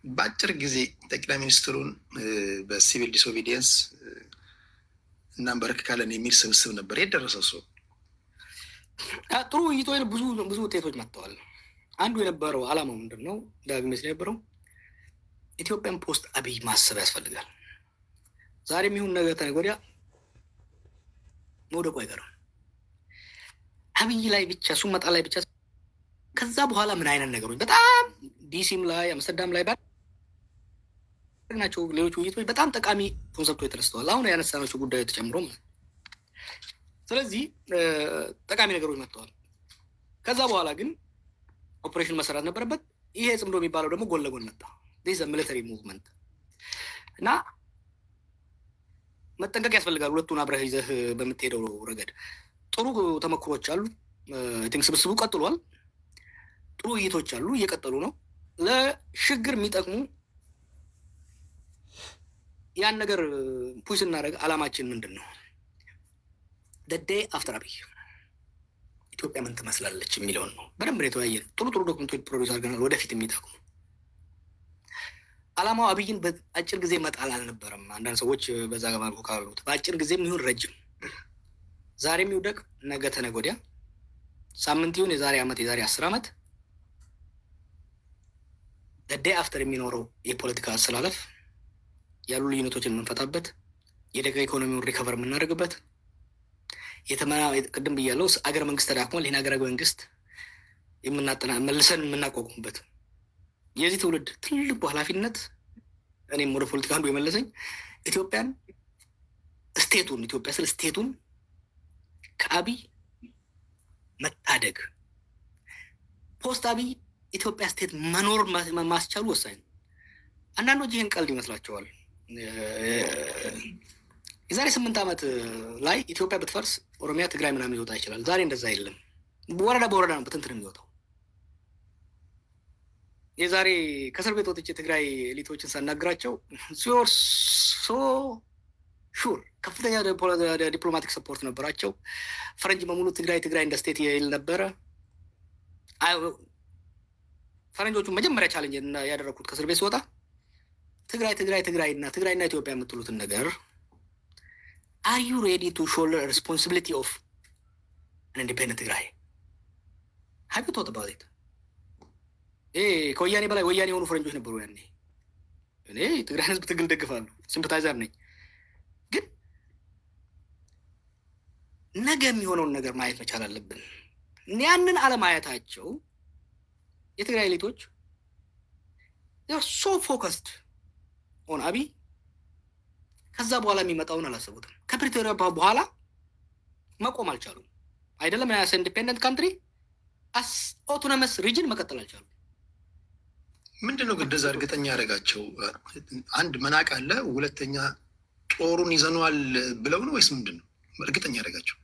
በአጭር ጊዜ ጠቅላይ ሚኒስትሩን በሲቪል ዲስኦቢዲየንስ እናንበረክካለን የሚል ስብስብ ነበር የደረሰው ሰው። ጥሩ ውይይቶ ብዙ ውጤቶች መጥተዋል። አንዱ የነበረው አላማው ምንድን ነው? ዳግሜስ የነበረው ኢትዮጵያን ፖስት አብይ ማሰብ ያስፈልጋል። ዛሬ የሚሆን ነገር ተነገ ወዲያ መውደቁ አይቀርም። አብይ ላይ ብቻ ሱመጣ ላይ ብቻ ከዛ በኋላ ምን አይነት ነገሮች በጣም ዲሲም ላይ አምስተርዳም ላይ ናቸው ሌሎች ውይይቶች በጣም ጠቃሚ ኮንሰፕቶች ተነስተዋል። አሁን ያነሳናቸው ጉዳዮች ተጨምሮ ማለት። ስለዚህ ጠቃሚ ነገሮች መጥተዋል። ከዛ በኋላ ግን ኦፕሬሽን መሰራት ነበረበት። ይሄ ጽምዶ የሚባለው ደግሞ ጎን ለጎን መጣ። ዲስ ሚሊተሪ ሙቭመንት እና መጠንቀቅ ያስፈልጋል። ሁለቱን አብረህ ይዘህ በምትሄደው ረገድ ጥሩ ተመክሮች አሉ። ቲንክ ስብስቡ ቀጥሏል። ጥሩ ውይይቶች አሉ፣ እየቀጠሉ ነው። ለሽግግር የሚጠቅሙ ያን ነገር ፑሽ እናደርግ። አላማችን ምንድን ነው? ዴይ አፍተር አብይ ኢትዮጵያ ምን ትመስላለች የሚለውን ነው። በደንብ ነው የተወያየን። ጥሩ ዶክመንቶች ፕሮዲውስ አድርገናል፣ ወደፊት የሚጠቅሙ። አላማው አብይን በአጭር ጊዜ መጣል አልነበረም። አንዳንድ ሰዎች በዛ ገባ ካሉት በአጭር ጊዜ የሚሆን ረጅም፣ ዛሬ የሚውደቅ ነገ ተነገ ወዲያ፣ ሳምንት ይሁን የዛሬ ዓመት የዛሬ 10 ዓመት ዴይ አፍተር የሚኖረው የፖለቲካ አሰላለፍ ያሉ ልዩነቶችን የምንፈታበት፣ የደጋ ኢኮኖሚውን ሪከቨር የምናደርግበት፣ ቅድም ብያለው አገር መንግስት ተዳክሟል። ይህን ሀገራዊ መንግስት መልሰን የምናቋቁምበት የዚህ ትውልድ ትልቁ ኃላፊነት እኔም ወደ ፖለቲካ አንዱ የመለሰኝ ኢትዮጵያን ኢትዮጵያ ስለ ስቴቱን ከአብይ መታደግ፣ ፖስት አብይ ኢትዮጵያ ስቴት መኖር ማስቻሉ ወሳኝ ነው። አንዳንዶች ይህን ቀልድ ይመስላቸዋል። የዛሬ 8 ዓመት ላይ ኢትዮጵያ ብትፈርስ ኦሮሚያ፣ ትግራይ ምናምን ሊወጣ ይችላል። ዛሬ እንደዛ የለም። ወረዳ በወረዳ ነው በትንትን የሚወጣው። የዛሬ ከእስር ቤት ወጥቼ ትግራይ ኤሊቶችን ሳናግራቸው ሶ ሹር ከፍተኛ ዲፕሎማቲክ ሰፖርት ነበራቸው። ፈረንጅ በሙሉ ትግራይ እንደ ስቴት ይል ነበረ። ፈረንጆቹ መጀመሪያ ቻሌንጅ ያደረግኩት ከእስር ቤት ሲወጣ ትግራይና ኢትዮጵያ የምትሉትን ነገር አር ዩ ሬዲ ቱ ሾልደር ሬስፖንሲቢሊቲ ኦፍ አን ኢንዲፔንደንት ትግራይ? ሀብ ዩ ቶት አባውት ኢት? ከወያኔ በላይ ወያኔ የሆኑ ፈረንጆች ነበሩ ያኔ። እኔ ትግራይ ህዝብ ትግል ደግፋለሁ፣ ሲምፐታይዘር ነኝ። ግን ነገ የሚሆነውን ነገር ማየት መቻል አለብን። ያንን አለማየታቸው የትግራይ ኤሊቶች ሶ ፎከስድ ኦን አብይ ከዛ በኋላ የሚመጣውን አላሰቡትም። ከፕሪቶሪያ በኋላ መቆም አልቻሉም። አይደለም ያስ ኢንዲፔንደንት ካንትሪ አስ ኦቶኖመስ ሪጅን መቀጠል አልቻሉም። ምንድነው ግን እንደዛ እርግጠኛ ያደረጋቸው? አንድ መናቅ አለ፣ ሁለተኛ ጦሩን ይዘነዋል ብለው ነው ወይስ ምንድን ነው እርግጠኛ ያደረጋቸው?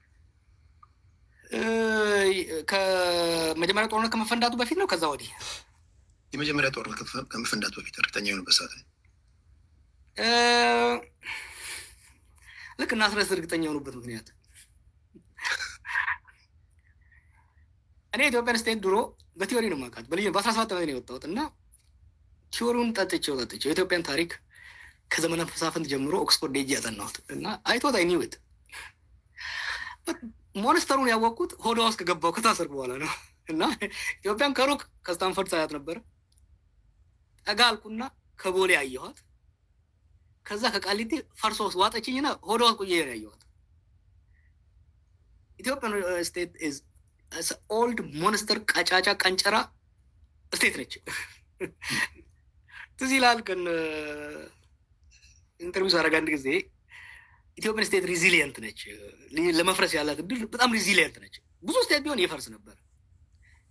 ከመጀመሪያ ጦርነት ከመፈንዳቱ በፊት ነው ከዛ ወዲህ? የመጀመሪያ ጦርነት ከመፈንዳቱ በፊት እርግጠኛ የሆኑበት ሰዓት ላይ ልክ እናስረስ እርግጠኛ የሆኑበት ምክንያት እኔ ኢትዮጵያን ስቴት ድሮ በቲዮሪ ነው የማውቃት። በ17 ዓመት ነው የወጣሁት እና ቲዮሪውን ጠጥቼው የኢትዮጵያን ታሪክ ከዘመነ መሳፍንት ጀምሮ ኦክስፎርድ ሄጄ ያጠናሁት እና አይቶት አይ ኒው ኢት። ሞንስተሩን ያወቅኩት ሆዷ ውስጥ ከገባው ከታሰር በኋላ ነው። እና ኢትዮጵያን ከሩቅ ከስታንፈርድ ሳያት ነበረ። ጠጋ አልኩና ከቦሌ አየኋት። ከዛ ከቃሊቲ ፈርሶ ውስጥ ዋጠችኝና ሆዷ ውስጥ ቁዬ ነው ያየኋት። ኢትዮጵያን ስቴት ኢዝ ኦልድ ሞንስተር ቀጫጫ ቀንጨራ ስቴት ነች። ትዝ ይላል ግን ኢንተርቪው ሳደርግ አንድ ጊዜ ኢትዮጵያን ስቴት ሪዚሊየንት ነች፣ ለመፍረስ ያላት እድል በጣም ሪዚሊየንት ነች። ብዙ ስቴት ቢሆን ይፈርስ ነበር።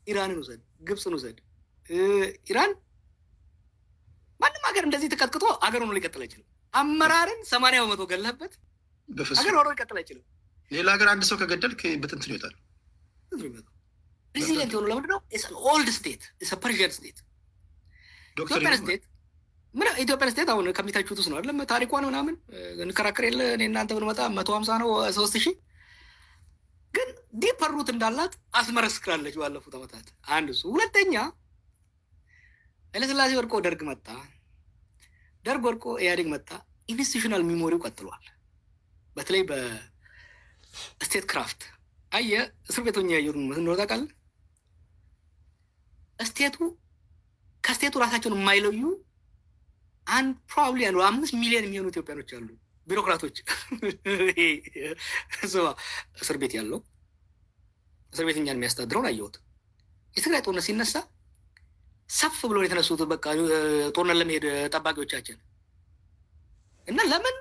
ኢራንን ውሰድ፣ ግብፅን ውሰድ። ኢራን ማንም ሀገር እንደዚህ ተቀጥቅጦ ሀገር ሆኖ ሊቀጥል አይችልም። አመራርን 80% ገለህበት ሀገር ሆኖ ሊቀጥል አይችልም። ሌላ ሀገር አንድ ሰው ከገደልክ በትንትን ይወጣል። ሪዚሊየንት የሆኑ ለምንድን ነው? ኦልድ ስቴት ፐርሺያን ስቴት። ኢትዮጵያን ስቴት ኢትዮጵያን ስቴት አሁን ከሚታችሁት ውስጥ ነው አይደለም? ታሪኳን ምናምን እንከራከር የለ እኔ እናንተ ብንመጣ 150 ነው 3000 ግን ዲፐር ሩት እንዳላት አስመረስክራለች ባለፉት ዓመታት። አንድ እሱ። ሁለተኛ ኃይለሥላሴ ወድቆ ደርግ መጣ፣ ደርግ ወድቆ ኢህአዴግ መጣ። ኢንስቲቱሽናል ሚሞሪው ቀጥሏል። በተለይ በስቴት ክራፍት አየህ፣ እስር ቤቶኛ ያየሩ እንደሆነ ታውቃለህ። ስቴቱ ከስቴቱ ራሳቸውን የማይለዩ አንድ ፕሮባብሊ 5 ሚሊዮን የሚሆኑ ኢትዮጵያኖች አሉ፣ ቢሮክራቶች። እስር ቤት ያለው እስር ቤት እኛን የሚያስተዳድረውን አየሁት። የትግራይ ጦርነት ሲነሳ ሰፍ ብሎ የተነሱት በቃ ጦርነት ለመሄድ ጠባቂዎቻችን እና ለምን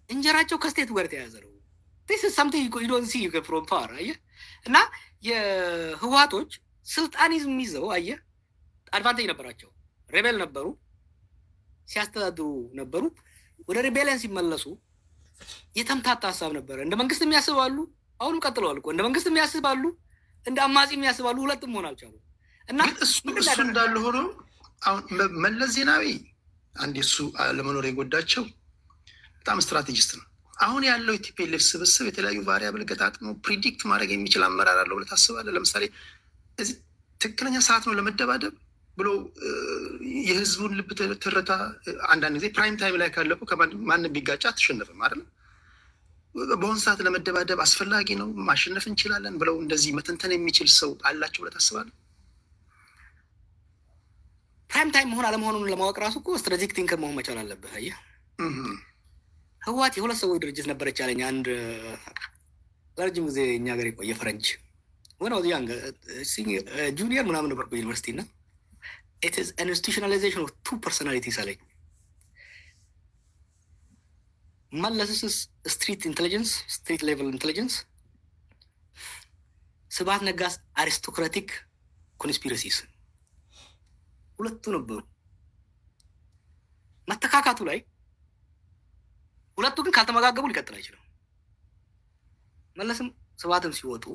እንጀራቸው ከስቴቱ ጋር የተያያዘ ነው። ስ ሳምቲንግ ዩ ዶንት ሲ ፍሮም ፋር አየህ። እና የህወሓቶች ስልጣኒዝም ይዘው አየህ፣ አድቫንቴጅ ነበራቸው። ሬቤል ነበሩ፣ ሲያስተዳድሩ ነበሩ። ወደ ሪቤሊያን ሲመለሱ የተምታታ ሀሳብ ነበረ። እንደ መንግስት የሚያስባሉ፣ አሁንም ቀጥለዋል እኮ እንደ መንግስት የሚያስባሉ፣ እንደ አማጺ የሚያስባሉ። ሁለቱም መሆን አልቻሉ። እና እሱ እንዳለ ሆኖ አሁን መለስ ዜናዊ አንድ የሱ ለመኖር የጎዳቸው በጣም ስትራቴጂስት ነው። አሁን ያለው የቲፒኤልኤፍ ስብስብ የተለያዩ ቫሪያብል ገጣጥሞ ፕሪዲክት ማድረግ የሚችል አመራር አለው ብለህ ታስባለህ? ለምሳሌ እዚህ ትክክለኛ ሰዓት ነው ለመደባደብ ብሎ የህዝቡን ልብ ትርታ አንዳንድ ጊዜ ፕራይም ታይም ላይ ካለቁ ከማንም ቢጋጫ አትሸነፍም አይደለም። በአሁን ሰዓት ለመደባደብ አስፈላጊ ነው፣ ማሸነፍ እንችላለን ብለው እንደዚህ መተንተን የሚችል ሰው አላቸው ብለህ ታስባለህ? ፕራይም ታይም መሆን አለመሆኑን ለማወቅ ራሱ እኮ ስትራቴጂክ ቲንከር መሆን መቻል አለብህ። አየህ፣ ህወሓት የሁለት ሰዎች ድርጅት ነበረች አለኝ አንድ ለረጅም ጊዜ እኛ ሀገር የቆየ ፈረንጅ ሆነ ጁኒየር ምናምን ነበር ዩኒቨርሲቲ እና it is an institutionalization of two personalities አለኝ። መለስስ ስትሪት ኢንቴሊጀንስ፣ ስትሪት ሌቨል ኢንቴሊጀንስ፣ ስብሐት ነጋስ አሪስቶክራቲክ ኮንስፒረሲስ፣ ሁለቱ ነበሩ። መተካካቱ ላይ ሁለቱ ግን ካልተመጋገቡ ሊቀጥል አይችልም። መለስም ስብሐትም ሲወጡ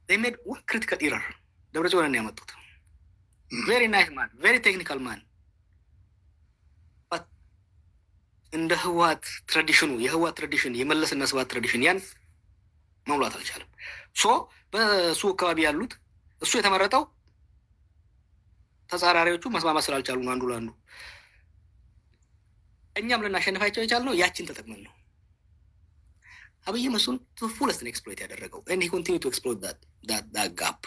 they made one critical error። ደብረጽዮንን ያመጡት ቬሪ ናይስ ማን፣ ቬሪ ቴክኒካል ማን፣ እንደ ህወሓት ትራዲሽኑ የህወሓት ትራዲሽን የመለስና ስብሐት ትራዲሽን ያን መሙላት አልቻለም። በሱ አካባቢ ያሉት እሱ የተመረጠው ተጻራሪዎቹ መስማማት ስላልቻሉ ነው አንዱ ለአንዱ። እኛም ልናሸንፋቸው የቻልነው ያችን ተጠቅመን ነው። አብይም እሱን ፉለስትን ኤክስፕሎይት ያደረገው and he continued to exploit that gap።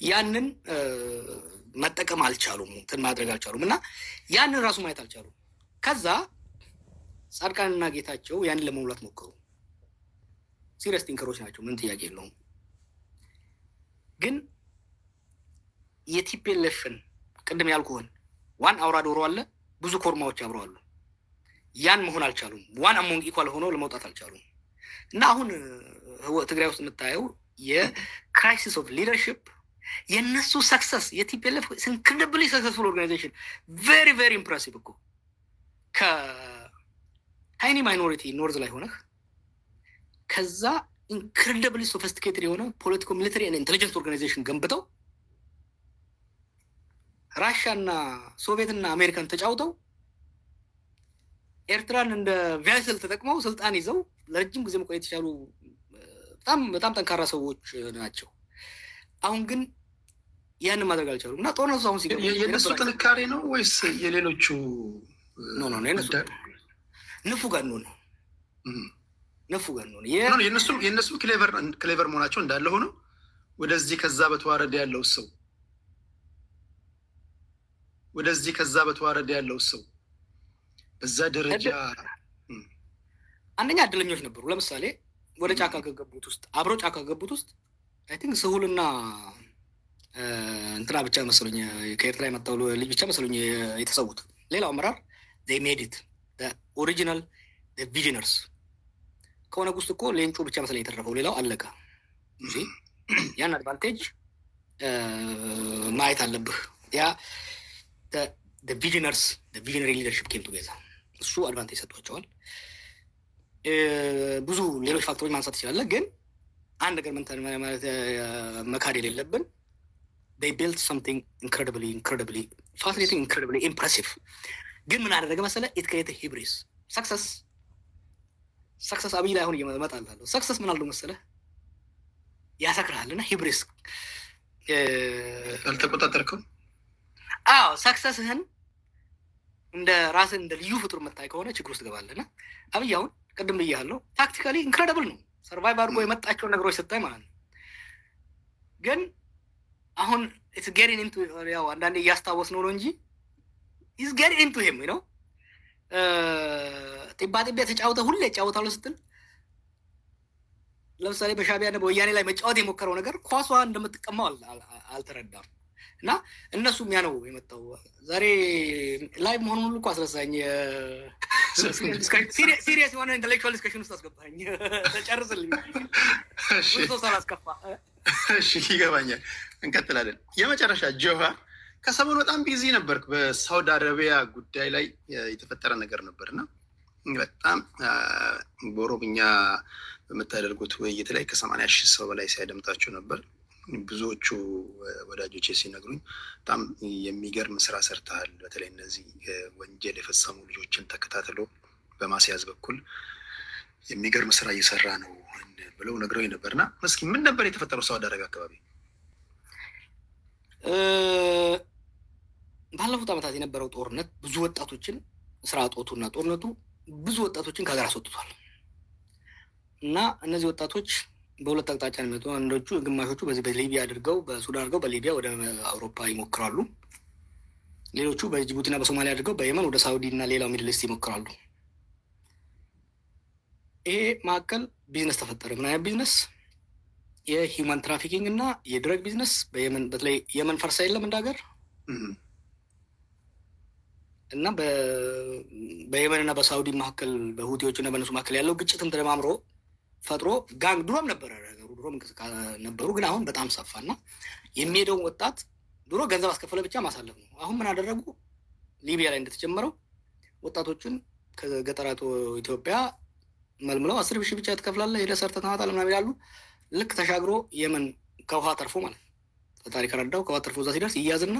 ያንን መጠቀም አልቻሉም፣ እንትን ማድረግ አልቻሉም እና ያንን ራሱ ማየት አልቻሉም። ከዛ ጻድቃንና ጌታቸው ያንን ለመሙላት ሞከሩ። ሲሪየስ ቲንከሮች ናቸው፣ ምን ጥያቄ የለውም። ግን የቲፒኤልኤፍን ቅድም ያልኩህን ዋን አውራ ዶሮ አለ፣ ብዙ ኮርማዎች አብረዋሉ። ያን መሆን አልቻሉም። ዋን አሞንግ ኢኳል ሆኖ ለመውጣት አልቻሉም። እና አሁን ትግራይ ውስጥ የምታየው የክራይሲስ ኦፍ ሊደርሽፕ የእነሱ ሰክሰስ የቲፒኤልኤፍ ኢንክሬዲብሊ ሰክሰስፉል ኦርጋናይዜሽን ቬሪ ቬሪ ኢምፕሬሲቭ እኮ ከታይኒ ማይኖሪቲ ኖርዝ ላይ ሆነህ ከዛ ኢንክሬዲብሊ ሶፊስቲኬትድ የሆነ ፖለቲኮ ሚሊተሪ እና ኢንቴሊጀንስ ኦርጋናይዜሽን ገንብተው ራሻ እና ሶቪየት እና አሜሪካን ተጫውተው ኤርትራን እንደ ቫይስል ተጠቅመው ስልጣን ይዘው ለረጅም ጊዜ መቆየት የቻሉ በጣም ጠንካራ ሰዎች ናቸው። አሁን ግን ያንን ማድረግ አልቻሉም እና ጦርነቱ አሁን ሲገባ የእነሱ ጥንካሬ ነው ወይስ የሌሎቹ ንፉጋን ነው? የእነሱ ክሌቨር መሆናቸው እንዳለ ሆኖ ወደዚህ ከዛ በተዋረደ ያለው ሰው በዛ ደረጃ አንደኛ እድለኞች ነበሩ። ለምሳሌ ወደ ጫካ ከገቡት ውስጥ አብረው ጫካ ከገቡት ውስጥ አይ ቲንክ ስሁልና እንትና ብቻ መሰሉኝ ከኤርትራ የመጣው ልጅ ብቻ መሰሉኝ የተሰዉት። ሌላው አመራር they made it the original the visionaries ከሆነ ውስጥ እኮ ሌንጮ ብቻ መሰለኝ የተረፈው፣ ሌላው አለቀ። ያን አድቫንቴጅ ማየት አለብህ። ያ the visionaries the visionary leadership came together እሱ አድቫንቴጅ ሰጥቷቸዋል። ብዙ ሌሎች ፋክተሮች ማንሳት ይችላል። ግን አንድ ነገር ማለት መካድ የሌለብን they built something incredibly fascinating, incredibly impressive። ግን ምን አደረገ መሰለ? it created hubris success አብይ ላይ አሁን እየመጣላለሁ። ሰክሰስ ምን አለው መሰለ? ያሰክራልና ሂብሪስ አልተቆጣጠርከው። አዎ ሰክሰስህን እንደ ራስህ እንደ ልዩ ፍጡር መታይ ከሆነ ችግር ውስጥ ገባለና አብይ አሁን ቅድም ብያለሁ ታክቲካሊ ኢንክሬዲብል ነው። ሰርቫይቭ አድርጎ የመጣቸውን ነገሮች ስታይ ማለት ነው። ግን አሁን ኢትስ ጌቲንግ ኢንቱ ያው አንዳንዴ እያስታወስ ነው እንጂ ኢትስ ጌቲንግ ኢንቱ ሂም ነው። ጢባ ተጫውተህ ሁሌ ጫወታለሁ ስትል ለምሳሌ በሻዕቢያና በወያኔ ላይ መጫወት የሞከረው ነገር ኳሷ እንደምትቀማው አልተረዳም። እና እነሱም ያ ነው የመጣው። ዛሬ ላይ መሆኑን ሁሉ እኮ አስረሳኝ። ሲሪየስ የሆነ ኢንተሌክቹዋል ዲስከሽን ውስጥ አስገባኝ። ተጨርስልኝ ውስጥ ሳላስከፋ። እሺ ይገባኛል። እንቀጥላለን። የመጨረሻ ጆሃር ከሰሞኑ በጣም ቢዚ ነበርክ። በሳውዲ አረቢያ ጉዳይ ላይ የተፈጠረ ነገር ነበርና በጣም በኦሮምኛ በምታደርጉት ውይይት ላይ ከ80,000 ሰው በላይ ሲያደምጣችሁ ነበር። ብዙዎቹ ወዳጆቼ ሲነግሩኝ በጣም የሚገርም ስራ ሰርተሃል፣ በተለይ እነዚህ ወንጀል የፈጸሙ ልጆችን ተከታትሎ በማስያዝ በኩል የሚገርም ስራ እየሰራ ነው ብለው ነግረውኝ ነበርና እስኪ ምን ነበር የተፈጠረው ሳውዲ አረቢያ አካባቢ? ባለፉት ዓመታት የነበረው ጦርነት ብዙ ወጣቶችን ስራ አጦቱና ጦርነቱ ብዙ ወጣቶችን ከሀገር አስወጥቷል እና እነዚህ ወጣቶች በሁለት አቅጣጫ ነው የሚመጡ። አንዶቹ ግማሾቹ በዚህ በሊቢያ አድርገው በሱዳን አድርገው በሊቢያ ወደ አውሮፓ ይሞክራሉ። ሌሎቹ በጅቡቲና በሶማሊያ አድርገው በየመን ወደ ሳውዲ እና ሌላው ሚድል ኢስት ይሞክራሉ። ይሄ መካከል ቢዝነስ ተፈጠረ። ምን አይነት ቢዝነስ? የሂውማን ትራፊኪንግ እና የድረግ ቢዝነስ በየመን በተለይ የመን ፈርሳ የለም እንደ ሀገር እና በየመን እና በሳውዲ መካከል በሁቲዎቹ እና በእነሱ መካከል ያለው ግጭትም ተደማምሮ ፈጥሮ ጋንግ ድሮም ነበረ ነገሩ፣ ድሮም እንቅስቃሴ ነበሩ። ግን አሁን በጣም ሰፋና የሚሄደውን ወጣት ድሮ ገንዘብ አስከፈለ ብቻ ማሳለፍ ነው። አሁን ምን አደረጉ? ሊቢያ ላይ እንደተጀመረው ወጣቶችን ከገጠራቱ ኢትዮጵያ መልምለው 10,000 ብቻ ትከፍላለህ ሄደህ ሰርተህ ታመጣለህ ምናምን ይላሉ። ልክ ተሻግሮ የመን ከውሃ ተርፎ ማለት ፈጣሪ ከረዳው ከውሃ ተርፎ እዛ ሲደርስ ይያዝና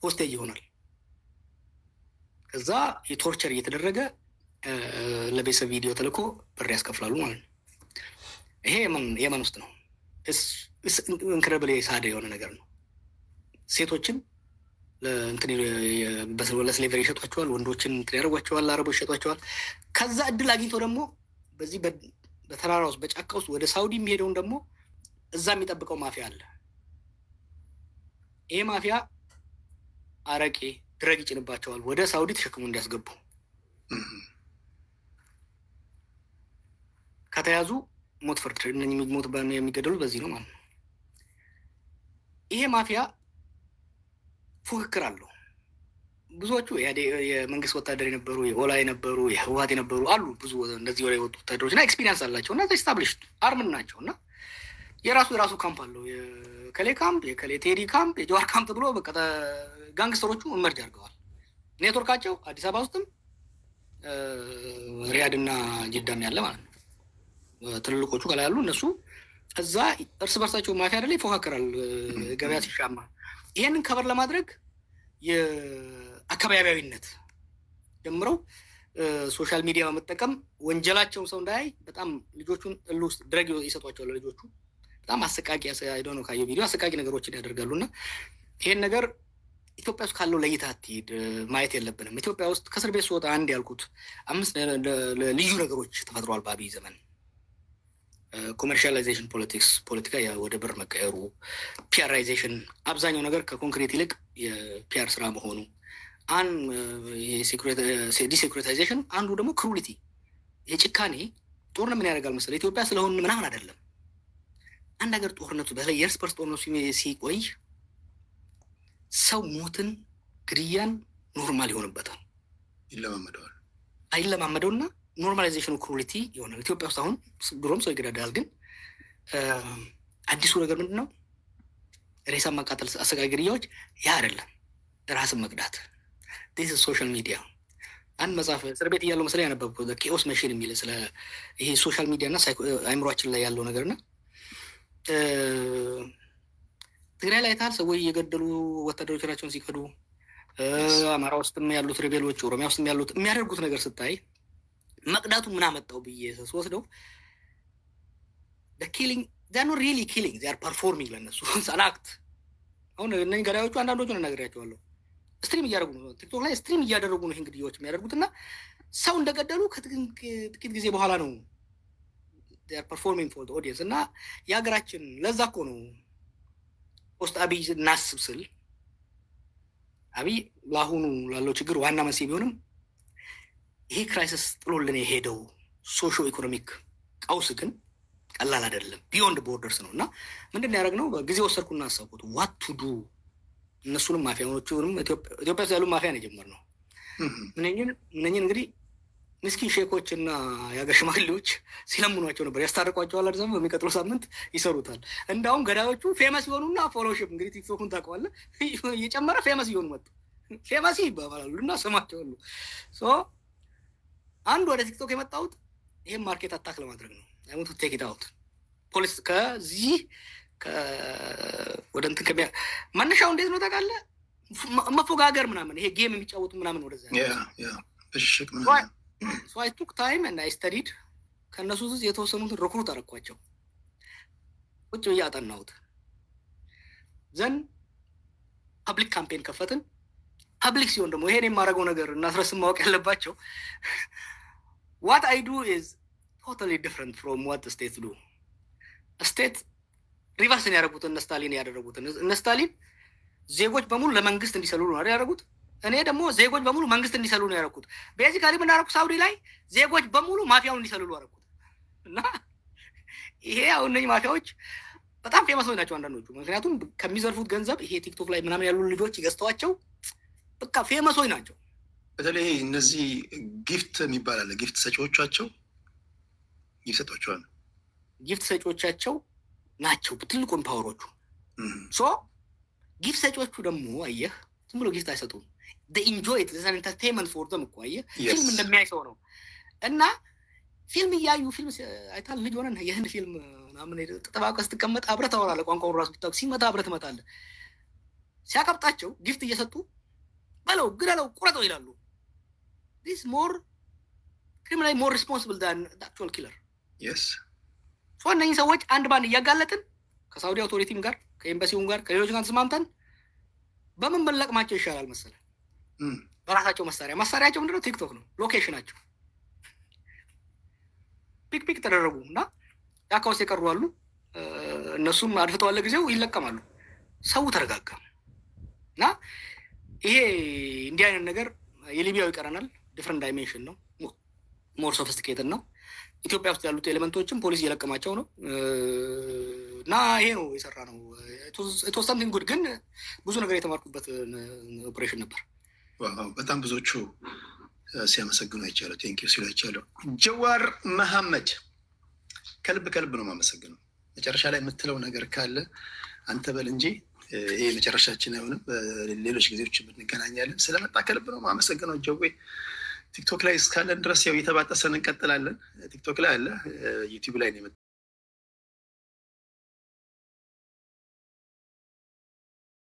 ሆስቴጅ ይሆናል። ከዛ የቶርቸር እየተደረገ ለቤተሰብ ቪዲዮ ተልኮ ብር ያስከፍላሉ ማለት ነው። ይሄ የመን ውስጥ ነው። ኢንክሬዲብል ሳደ የሆነ ነገር ነው። ሴቶችን ለእንትን ለስሌቨሪ ይሸጧቸዋል። ወንዶችን እንትን ያደርጓቸዋል። አረቦች ይሸጧቸዋል። ከዛ እድል አግኝተው ደግሞ በዚህ በተራራ ውስጥ በጫካ ውስጥ ወደ ሳውዲ የሚሄደውን ደግሞ እዛ የሚጠብቀው ማፊያ አለ። ይሄ ማፊያ አረቄ ድረግ ይጭንባቸዋል ወደ ሳውዲ ተሸክሙ እንዲያስገቡ። ከተያዙ ሞት ፍርድ ሞት የሚገደሉ በዚህ ነው ማለት ነው። ይሄ ማፊያ ፉክክር አለው። ብዙዎቹ የመንግስት ወታደር የነበሩ የኦላ የነበሩ የህወሀት የነበሩ አሉ። ብዙ እንደዚህ ወደ የወጡ ወታደሮች እና ኤክስፒሪንስ አላቸው እና ስታብሊሽድ አርምን ናቸው እና የራሱ ካምፕ አለው። የከሌ ካምፕ፣ የከሌ ቴዲ ካምፕ፣ የጀዋር ካምፕ ብሎ በቃ ጋንግስተሮቹ እመርጅ አድርገዋል። ኔትወርካቸው አዲስ አበባ ውስጥም ሪያድ እና ጅዳም ያለ ማለት ነው። ትልልቆቹ ከላይ ያሉ እነሱ እዛ እርስ በርሳቸው ማፊያ አይደለ ይፎካከራል ገበያ ሲሻማ። ይሄንን ከበር ለማድረግ የአካባቢያዊነት ጀምረው ሶሻል ሚዲያ በመጠቀም ወንጀላቸውን ሰው እንዳያይ በጣም ልጆቹን እሉ ውስጥ ድረግ ይሰጧቸዋል። ልጆቹ በጣም አሰቃቂ አይደው ነው ካየው ቪዲዮ አሰቃቂ ነገሮችን ያደርጋሉ። እና ይሄን ነገር ኢትዮጵያ ውስጥ ካለው ለይታ አትሂድ ማየት የለብንም። ኢትዮጵያ ውስጥ ከእስር ቤት ስወጣ አንድ ያልኩት 5 ልዩ ነገሮች ተፈጥሯል በአብይ ዘመን። ኮመርሻላይዜሽን ፖለቲካ ወደ ብር መቀየሩ፣ ፒአራይዜሽን አብዛኛው ነገር ከኮንክሪት ይልቅ የፒአር ስራ መሆኑ፣ ዲሴኩሪታይዜሽን አንዱ ደግሞ ክሩሊቲ የጭካኔ ጦርነት ምን ያደርጋል መሰለህ? ኢትዮጵያ ስለሆን ምናምን አይደለም። አንድ ሀገር ጦርነቱ በተለይ የእርስ በርስ ጦርነቱ ሲቆይ ሰው ሞትን፣ ግድያን ኖርማል ይሆንበታል፣ አይለማመደውና ኖርማላይዜሽኑ ክሩሊቲ ይሆናል። ኢትዮጵያ ውስጥ አሁን ድሮም ሰው ይገዳዳል፣ ግን አዲሱ ነገር ምንድን ነው? ሬሳ ማቃጠል፣ አሰቃቂ ግድያዎች ያ አይደለም፣ ራስን መቅዳት። ዲስ ሶሻል ሚዲያ። አንድ መጽሐፍ እስር ቤት እያለው መሰለኝ ያነበብኩት ኬኦስ መሽን የሚል ስለ ይሄ ሶሻል ሚዲያ እና አይምሯችን ላይ ያለው ነገር እና ትግራይ ላይ ታል ሰዎች እየገደሉ ወታደሮቻቸውን ሲከዱ፣ አማራ ውስጥም ያሉት ሬቤሎች፣ ኦሮሚያ ውስጥም ያሉት የሚያደርጉት ነገር ስታይ መቅዳቱ ምን አመጣው ብዬ ስወስደው ኪሊንግ ዛኖ ሪሊ ኪሊንግ ዛር ፐርፎርሚንግ ለነሱ አክት። አሁን እነኝህ ገዳዮቹ አንዳንዶቹን እነግራቸዋለሁ ስትሪም እያደረጉ ነው፣ ቲክቶክ ላይ ስትሪም እያደረጉ ነው ይህን ግድያዎች የሚያደርጉት እና ሰው እንደገደሉ ከጥቂት ጊዜ በኋላ ነው ፐርፎርሚንግ ፎር ኦዲየንስ። እና የሀገራችን ለዛ እኮ ነው ፖስት አብይ እናስብ ስል አብይ ለአሁኑ ላለው ችግር ዋና መንስኤ ቢሆንም ይሄ ክራይሲስ ጥሎልን የሄደው ሶሾ ኢኮኖሚክ ቀውስ ግን ቀላል አይደለም፣ ቢዮንድ ቦርደርስ ነው። እና ምንድን ነው ያደረግነው? በጊዜ ወሰድኩና አሰብኩት ዋት ቱ ዱ። እነሱንም ማፊያዎቹንም ኢትዮጵያ ውስጥ ያሉ ማፊያ ነው የጀመርነው። እነኝን እንግዲህ ምስኪን ሼኮች እና የሀገር ሽማግሌዎች ሲለምኗቸው ነበር፣ ያስታርቋቸዋል። አዲስ በሚቀጥለው ሳምንት ይሰሩታል። እንዳሁም ገዳዮቹ ፌመስ ይሆኑና ፎሎሺፕ እንግዲህ ቲክቶኩን ታውቀዋለህ፣ እየጨመረ ፌመስ እየሆኑ መጡ። ፌመስ ይባባላሉ እና ስማቸው ሁሉ አንዱ ወደ ቲክቶክ የመጣሁት ይሄን ማርኬት አታክ ለማድረግ ነው። አይሞቱ ቴክ ኢት አውት ፖሊስ ከዚህ ወደ እንትን መነሻው እንዴት ነው ታውቃለህ? መፎጋገር ምናምን ይሄ ጌም የሚጫወቱ ምናምን ወደዛ ሶ አይ ቱክ ታይም እና አይ ስተዲድ። ከእነሱ ውስጥ የተወሰኑትን ሪክሩት አደረኳቸው። ቁጭ ብዬ አጠናሁት። ዘን ፐብሊክ ካምፔን ከፈትን። ፐብሊክ ሲሆን ደግሞ ይሄን የማደርገው ነገር እና ስረስም ማወቅ ያለባቸው what I do is totally different from what the states do. ስቴት ሪቨርስን ያደረጉት እነ ስታሊን ያደረጉት እነ ስታሊን ዜጎች በሙሉ ለመንግስት እንዲሰሉ ነው ያደረጉት። እኔ ደግሞ ዜጎች በሙሉ መንግስት እንዲሰሉ ነው ያደረጉት። ቤዚካሊ ምን ያደረጉት ሳውዲ ላይ ዜጎች በሙሉ ማፊያውን እንዲሰሉ ነው ያደረጉት። እና ይሄ አሁን እነዚህ ማፊያዎች በጣም ፌመሶች ናቸው አንዳንዶቹ። ምክንያቱም ከሚዘርፉት ገንዘብ ይሄ ቲክቶክ ላይ ምናምን ያሉ ልጆች ገዝተዋቸው በቃ ፌመሶች ናቸው። በተለይ እነዚህ ጊፍት የሚባል አለ። ጊፍት ሰጪዎቻቸው ይሰጧቸዋል። ጊፍት ሰጪዎቻቸው ናቸው ትልቁን ፓወሮቹ። ሶ ጊፍት ሰጪዎቹ ደግሞ አየህ ዝም ብሎ ጊፍት አይሰጡም። ኢንጆይ ኢንተርቴንመንት ፎር ዘም እኮ አየህ ፊልም እንደሚያይ ሰው ነው። እና ፊልም እያዩ ፊልም አይታል ልጅ ሆነን የህንድ ፊልም ምናምን ጥባቀ ስትቀመጥ አብረህ ታወራለህ። ቋንቋውን ራሱ ብታውቅ ሲመታ አብረህ ትመታለህ። ሲያቀብጣቸው ጊፍት እየሰጡ በለው ግደለው ቁረጠው ይላሉ። ዲስ ሞር ክሪሚናል ሞር ሪስፖንሲብል ዳን አክቹዋል ኪለር። ሶ እነኝህ ሰዎች አንድ ባንድ እያጋለጥን ከሳውዲ አውቶሪቲም ጋር ከኤምባሲውም ጋር ከሌሎች ጋር ተስማምተን በምን ብንለቅማቸው ይሻላል መሰለህ? በራሳቸው መሳሪያቸው ምንድነው? ቲክቶክ ነው። ሎኬሽናቸው ፒክ ተደረጉ እና ጫካ ውስጥ የቀሩ አሉ። እነሱም አድፍተዋል፣ ጊዜው ይለቀማሉ። ሰው ተረጋጋ እና ይሄ እንዲህ አይነት ነገር የሊቢያው ይቀረናል። ዲፍረንት ዳይሜንሽን ነው፣ ሞር ሶፊስቲኬትድ ነው። ኢትዮጵያ ውስጥ ያሉት ኤሌመንቶችም ፖሊስ እየለቀማቸው ነው እና ይሄ ነው የሰራ ነው። የተወሰንትን ጉድ ግን ብዙ ነገር የተማርኩበት ኦፕሬሽን ነበር። በጣም ብዙዎቹ ሲያመሰግኑ አይቻለሁ፣ ቴንኪው ሲሉ አይቻለሁ። ጀዋር መሐመድ ከልብ ነው የማመሰግነው። መጨረሻ ላይ የምትለው ነገር ካለ አንተ በል እንጂ ይሄ መጨረሻችን አይሆንም። ሌሎች ጊዜዎች እንገናኛለን። ስለመጣ ከልብ ነው የማመሰግነው ጀዌ። ቲክቶክ ላይ እስካለን ድረስ ያው እየተባጠሰን እንቀጥላለን። ቲክቶክ ላይ አለ፣ ዩቲዩብ ላይ ነው